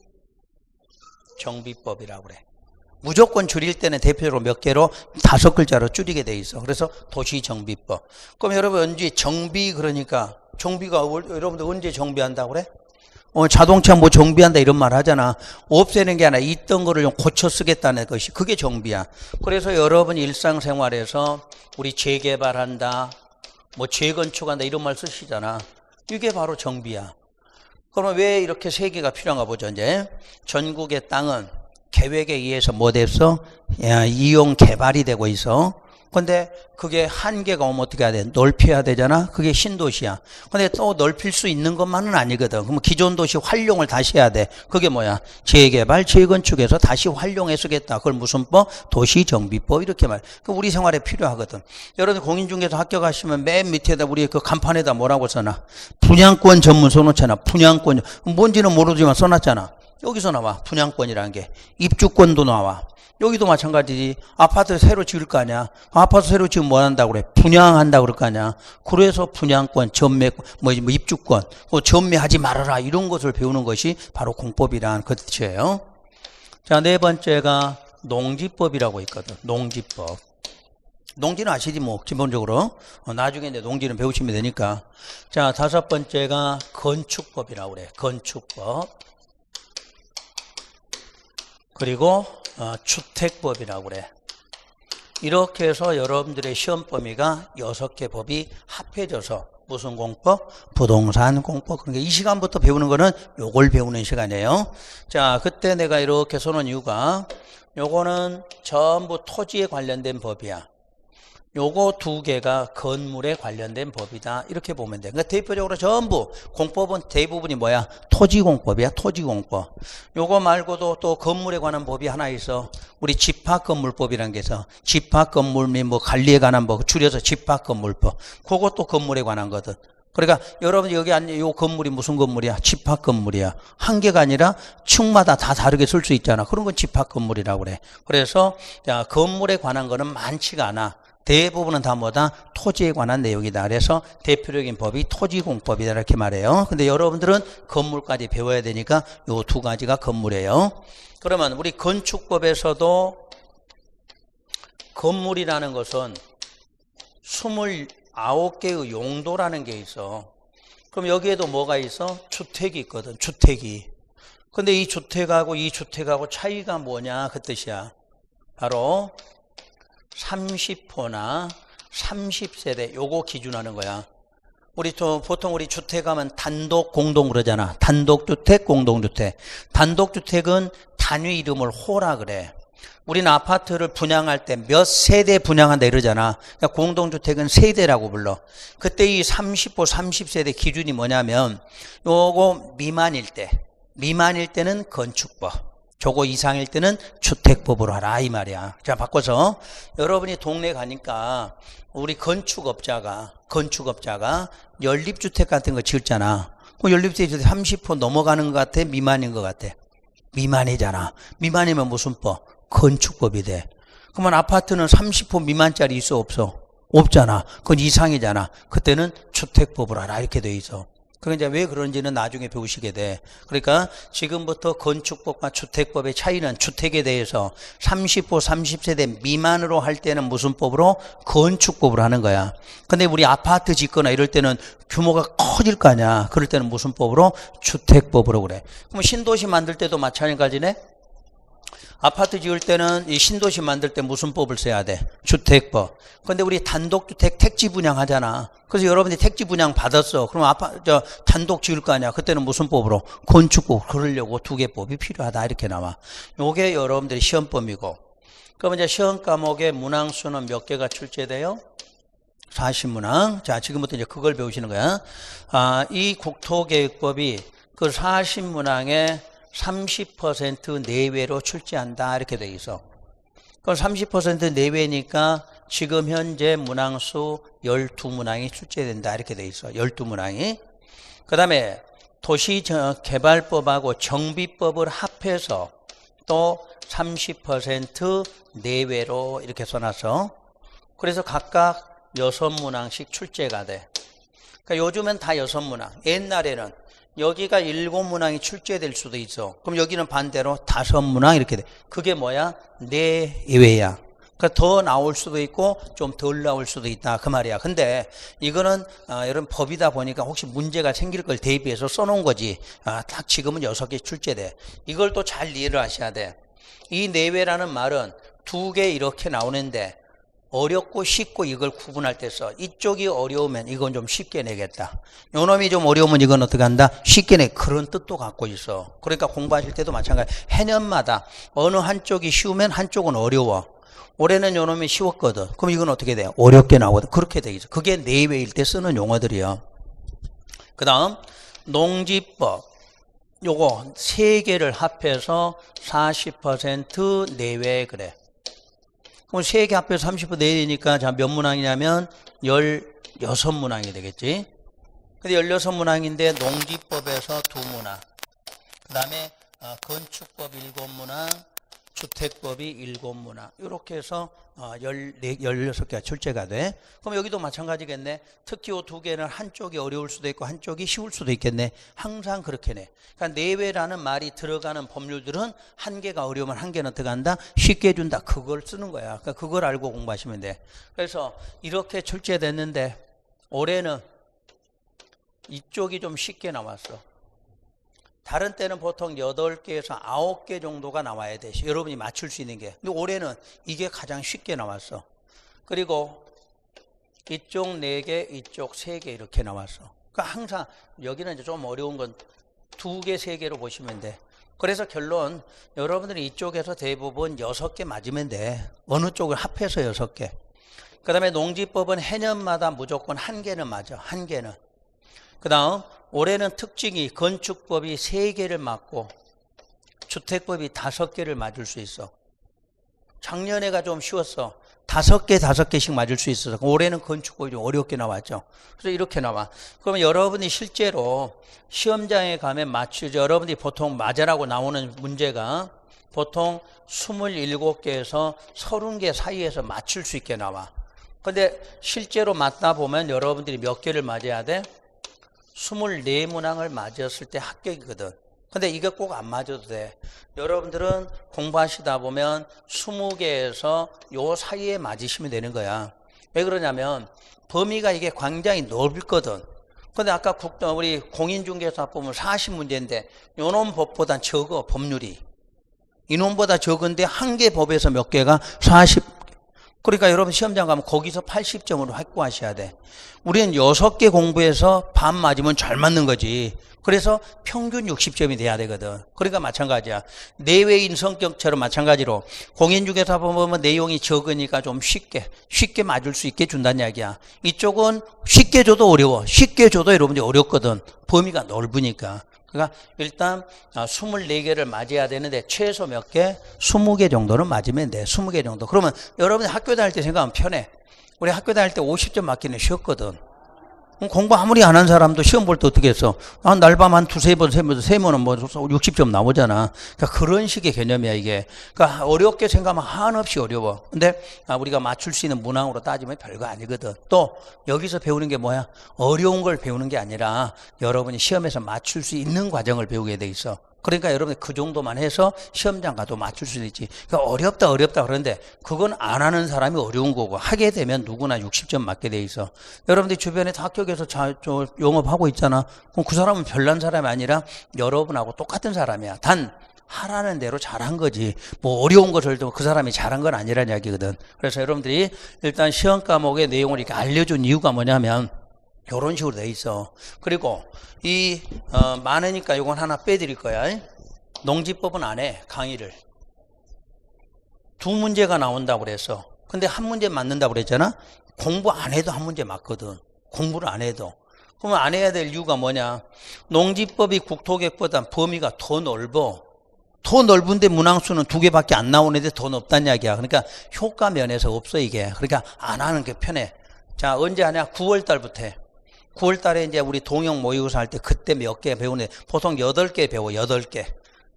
정비법이라고 그래. 무조건 줄일 때는 대표적으로 몇 개로 5글자로 줄이게 돼 있어. 그래서 도시 정비법. 그럼 여러분 언제 정비 그러니까 정비가 여러분들 언제 정비한다고 그래? 자동차 뭐 정비한다 이런 말 하잖아. 없애는 게 아니라 있던 거를 좀 고쳐 쓰겠다는 것이 그게 정비야. 그래서 여러분 일상생활에서 우리 재개발한다, 뭐 재건축한다 이런 말 쓰시잖아. 이게 바로 정비야. 그러면 왜 이렇게 3개가 필요한가 보죠. 이제 전국의 땅은 계획에 의해서 뭐 됐어? 이용 개발이 되고 있어. 근데 그게 한계가 오면 어떻게 해야 돼? 넓혀야 되잖아? 그게 신도시야. 근데 또 넓힐 수 있는 것만은 아니거든. 그럼 기존 도시 활용을 다시 해야 돼. 그게 뭐야? 재개발, 재건축해서 다시 활용해 쓰겠다. 그걸 무슨 법? 도시정비법 이렇게 말. 그 우리 생활에 필요하거든. 여러분 공인중개사 합격하시면 맨 밑에다 우리 그 간판에다 뭐라고 써놔? 분양권 전문 써놓잖아. 분양권. 뭔지는 모르지만 써놨잖아. 여기서 나와. 분양권이라는 게. 입주권도 나와. 여기도 마찬가지지. 아파트 새로 지을 거 아니야. 아파트 새로 지으면 뭐 한다고 그래? 분양한다고 그럴 거 아니야. 그래서 분양권, 전매, 뭐 입주권, 전매하지 말아라. 이런 것을 배우는 것이 바로 공법이란 그 뜻이에요. 자, 4번째가 농지법이라고 있거든. 농지법. 농지는 아시지 뭐 기본적으로. 나중에 이제 농지는 배우시면 되니까. 자, 5번째가 건축법이라고 그래. 건축법. 그리고 주택법이라고 그래. 이렇게 해서 여러분들의 시험 범위가 6개 법이 합해져서 무슨 공법? 부동산 공법. 그러니까 이 시간부터 배우는 거는 요걸 배우는 시간이에요. 자, 그때 내가 이렇게 써놓은 이유가 요거는 전부 토지에 관련된 법이야. 요거 2개가 건물에 관련된 법이다. 이렇게 보면 돼. 그러니까 대표적으로 전부 공법은 대부분이 뭐야? 토지공법이야. 토지공법. 요거 말고도 또 건물에 관한 법이 하나 있어. 우리 집합건물법이라는 게 있어. 집합건물 및 뭐 관리에 관한 법 줄여서 집합건물법. 그것도 건물에 관한 거든. 그러니까 여러분 여기 앉는 요 건물이 무슨 건물이야? 집합건물이야. 한 개가 아니라 층마다 다 다르게 쓸 수 있잖아. 그런 건 집합건물이라고 그래. 그래서 자, 건물에 관한 거는 많지가 않아. 대부분은 다 뭐다? 토지에 관한 내용이다. 그래서 대표적인 법이 토지공법이다 이렇게 말해요. 근데 여러분들은 건물까지 배워야 되니까 요 2가지가 건물이에요. 그러면 우리 건축법에서도 건물이라는 것은 29개의 용도라는 게 있어. 그럼 여기에도 뭐가 있어? 주택이 있거든. 주택이. 근데 이 주택하고 이 주택하고 차이가 뭐냐 그 뜻이야. 바로 30호나 30세대 요거 기준하는 거야. 우리 보통 우리 주택하면 단독 공동 그러잖아. 단독주택 공동주택. 단독주택은 단위 이름을 호라 그래. 우리는 아파트를 분양할 때 몇 세대 분양한다 이러잖아. 그러니까 공동주택은 세대라고 불러. 그때 이 30호 30세대 기준이 뭐냐면 요거 미만일 때는 건축법. 저거 이상일 때는 주택법으로 하라 이 말이야. 자, 바꿔서 여러분이 동네 가니까 우리 건축업자가 연립주택 같은 거 지었잖아. 그 연립주택 30호 넘어가는 것 같아? 미만인 것 같아? 미만이잖아. 미만이면 무슨 법? 건축법이 돼. 그러면 아파트는 30호 미만짜리 있어 없어? 없잖아. 그건 이상이잖아. 그때는 주택법으로 하라 이렇게 돼 있어. 그게 이제 왜 그런지는 나중에 배우시게 돼. 그러니까 지금부터 건축법과 주택법의 차이는 주택에 대해서 30호, 30세대 미만으로 할 때는 무슨 법으로? 건축법으로 하는 거야. 근데 우리 아파트 짓거나 이럴 때는 규모가 커질 거 아니야. 그럴 때는 무슨 법으로? 주택법으로 그래. 그럼 신도시 만들 때도 마찬가지네? 아파트 지을 때는 이 신도시 만들 때 무슨 법을 써야 돼? 주택법. 근데 우리 단독주택 택지 분양하잖아. 그래서 여러분들이 택지 분양 받았어. 그럼 단독 지을 거 아니야. 그때는 무슨 법으로? 건축법. 그러려고 두 개 법이 필요하다. 이렇게 나와. 요게 여러분들이 시험법이고. 그럼 이제 시험 과목의 문항수는 몇 개가 출제돼요? 40문항. 자, 지금부터 이제 그걸 배우시는 거야. 이 국토계획법이 그 40문항에 30% 내외로 출제한다 이렇게 돼 있어. 그럼 30% 내외니까 지금 현재 문항수 12문항이 출제된다 이렇게 돼 있어. 12문항이. 그 다음에 도시개발법하고 정비법을 합해서 또 30% 내외로 이렇게 써놨어. 그래서 각각 6문항씩 출제가 돼. 그러니까 요즘은 다 6문항. 옛날에는 여기가 7문항이 출제될 수도 있어. 그럼 여기는 반대로 5문항 이렇게 돼. 그게 뭐야? 내외야. 그러니까 더 나올 수도 있고 좀 덜 나올 수도 있다 그 말이야. 근데 이거는 여러분 법이다 보니까 혹시 문제가 생길 걸 대비해서 써놓은 거지. 딱 지금은 6개 출제돼. 이걸 또 잘 이해를 하셔야 돼. 이 내외라는 말은 2개 이렇게 나오는데 어렵고 쉽고 이걸 구분할 때 써. 이쪽이 어려우면 이건 좀 쉽게 내겠다. 요놈이 좀 어려우면 이건 어떻게 한다? 쉽게 내. 그런 뜻도 갖고 있어. 그러니까 공부하실 때도 마찬가지. 해년마다 어느 한쪽이 쉬우면 한쪽은 어려워. 올해는 요놈이 쉬웠거든. 그럼 이건 어떻게 돼? 어렵게 나오거든. 그렇게 돼 있어. 그게 내외일 때 쓰는 용어들이야. 그 다음 농지법. 요거 3개를 합해서 40% 내외 그래. 그럼 3개 합해서 30% 내니까 자, 몇 문항이냐면 16문항이 되겠지. 근데 16문항인데 농지법에서 2문항. 그 다음에 건축법 7문항, 주택법이 7문항. 이렇게 해서 16개가 출제가 돼. 그럼 여기도 마찬가지겠네. 특히 이 2개는 한쪽이 어려울 수도 있고 한쪽이 쉬울 수도 있겠네. 항상 그렇게 내. 그러니까 내외라는 말이 들어가는 법률들은 한 개가 어려우면 한 개는 들어간다. 쉽게 해준다. 그걸 쓰는 거야. 그러니까 그걸 알고 공부하시면 돼. 그래서 이렇게 출제됐는데 올해는 이쪽이 좀 쉽게 나왔어. 다른 때는 보통 8개에서 9개 정도가 나와야 돼. 여러분이 맞출 수 있는 게. 근데 올해는 이게 가장 쉽게 나왔어. 그리고 이쪽 4개, 이쪽 3개 이렇게 나왔어. 그러니까 항상 여기는 이제 좀 어려운 건 2개, 3개로 보시면 돼. 그래서 결론, 여러분들이 이쪽에서 대부분 6개 맞으면 돼. 어느 쪽을 합해서 6개. 그 다음에 농지법은 해년마다 무조건 1개는 맞아. 1개는. 그 다음 올해는 특징이 건축법이 3개를 맞고 주택법이 5개를 맞을 수 있어. 작년에가 좀 쉬웠어. 5개씩 맞을 수 있어서 올해는 건축법이 좀 어렵게 나왔죠. 그래서 이렇게 나와. 그러면 여러분이 실제로 시험장에 가면 맞추죠. 여러분이 보통 맞으라고 나오는 문제가 보통 27개에서 30개 사이에서 맞출 수 있게 나와. 근데 실제로 맞다 보면 여러분들이 몇 개를 맞아야 돼? 24문항을 맞았을 때 합격이거든. 근데 이거 꼭 안 맞아도 돼. 여러분들은 공부하시다 보면 20개에서 요 사이에 맞으시면 되는 거야. 왜 그러냐면 범위가 이게 굉장히 넓거든. 근데 아까 우리 공인중개사 보면 40문제인데 요놈 법보단 적어 법률이. 이놈보다 적은데 한 개 법에서 몇 개가 40. 그러니까 여러분 시험장 가면 거기서 80점으로 확보하셔야 돼. 우리는 6개 공부해서 반 맞으면 잘 맞는 거지. 그래서 평균 60점이 돼야 되거든. 그러니까 마찬가지야. 내외인 성격처럼 마찬가지로 공인중개사 보면 내용이 적으니까 좀 쉽게 맞을 수 있게 준다는 이야기야. 이쪽은 쉽게 줘도 어려워. 쉽게 줘도 여러분들이 어렵거든. 범위가 넓으니까. 그러니까 일단 24개를 맞아야 되는데 최소 몇 개? 20개 정도는 맞으면 돼. 20개 정도. 그러면 여러분이 학교 다닐 때 생각하면 편해. 우리 학교 다닐 때 50점 맞기는 쉬웠거든. 그럼 공부 아무리 안 한 사람도 시험 볼 때 어떻게 했어? 날밤 한 두세 번, 세면은 뭐 60점 나오잖아. 그러니까 그런 식의 개념이야, 이게. 그러니까 어렵게 생각하면 한없이 어려워. 근데 우리가 맞출 수 있는 문항으로 따지면 별거 아니거든. 또 여기서 배우는 게 뭐야? 어려운 걸 배우는 게 아니라 여러분이 시험에서 맞출 수 있는 과정을 배우게 돼 있어. 그러니까 여러분 그 정도만 해서 시험장 가도 맞출 수 있지. 그러니까 어렵다 그런데 그건 안 하는 사람이 어려운 거고 하게 되면 누구나 60점 맞게 돼 있어. 여러분들 주변에 합격해서 영업하고 있잖아. 그럼 그 사람은 별난 사람이 아니라 여러분하고 똑같은 사람이야. 단 하라는 대로 잘한 거지. 뭐 어려운 것을 그 사람이 잘한 건 아니라는 이야기거든. 그래서 여러분들이 일단 시험 과목의 내용을 이렇게 알려준 이유가 뭐냐면 이런 식으로 돼 있어. 그리고 많으니까 이건 하나 빼드릴 거야. 농지법은 안 해, 강의를. 두 문제가 나온다고 그랬어. 근데 한 문제 맞는다고 그랬잖아. 공부 안 해도 한 문제 맞거든. 공부를 안 해도. 그러면 안 해야 될 이유가 뭐냐? 농지법이 국토개혁보다 범위가 더 넓어. 더 넓은데 문항수는 2개밖에 안 나오는데 더 넓다는 이야기야. 그러니까 효과 면에서 없어, 이게. 그러니까 안 하는 게 편해. 자, 언제 하냐? 9월 달부터 해. 9월 달에 이제 우리 동영 모의고사 할 때 그때 몇 개 배우는데 보통 8개 배워, 8개.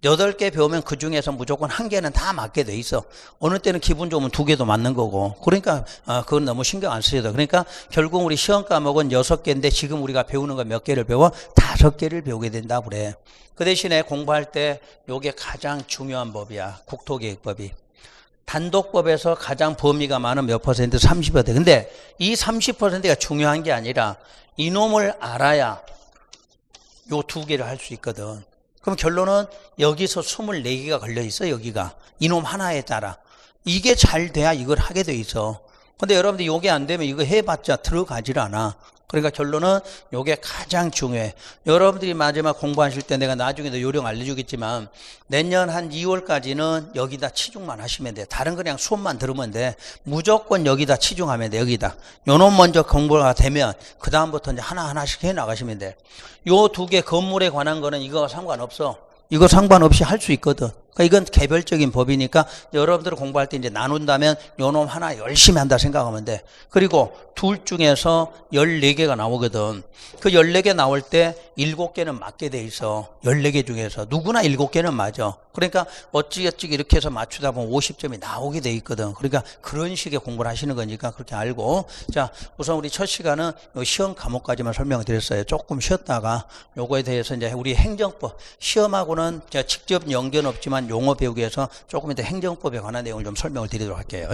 8개 배우면 그 중에서 무조건 1개는 다 맞게 돼 있어. 어느 때는 기분 좋으면 2개도 맞는 거고. 그러니까, 그건 너무 신경 안 쓰셔도. 그러니까 결국 우리 시험 과목은 6개인데 지금 우리가 배우는 거 몇 개를 배워? 5개를 배우게 된다고 그래. 그 대신에 공부할 때 요게 가장 중요한 법이야. 국토계획법이. 단독법에서 가장 범위가 많은 몇 퍼센트? 30%. 근데 이 30%가 중요한 게 아니라 이놈을 알아야 요 2개를 할 수 있거든. 그럼 결론은 여기서 24개가 걸려 있어, 여기가. 이놈 하나에 따라. 이게 잘 돼야 이걸 하게 돼 있어. 근데 여러분들 이게 안 되면 이거 해봤자 들어가질 않아. 그러니까 결론은 이게 가장 중요해. 여러분들이 마지막 공부하실 때 내가 나중에도 요령 알려주겠지만 내년 한 2월까지는 여기다 치중만 하시면 돼. 다른 거 그냥 수업만 들으면 돼. 무조건 여기다 치중하면 돼. 여기다. 요놈 먼저 공부가 되면 그 다음부터 이제 하나하나씩 해 나가시면 돼. 요 2개 건물에 관한 거는 이거와 상관없어. 이거 상관없이 할 수 있거든. 그러니까 이건 개별적인 법이니까 여러분들 공부할 때 이제 나눈다면 요놈 하나 열심히 한다 생각하면 돼. 그리고 둘 중에서 14개가 나오거든. 그 14개 나올 때 7개는 맞게 돼 있어. 14개 중에서. 누구나 7개는 맞아. 그러니까 어찌어찌 이렇게 해서 맞추다 보면 50점이 나오게 돼 있거든. 그러니까 그런 식의 공부를 하시는 거니까 그렇게 알고. 자, 우선 우리 첫 시간은 시험 과목까지만 설명을 드렸어요. 조금 쉬었다가 요거에 대해서 이제 우리 행정법, 시험하고는 직접 연계는 없지만 용어 배우기 위해서 조금 이따 행정법에 관한 내용을 좀 설명을 드리도록 할게요.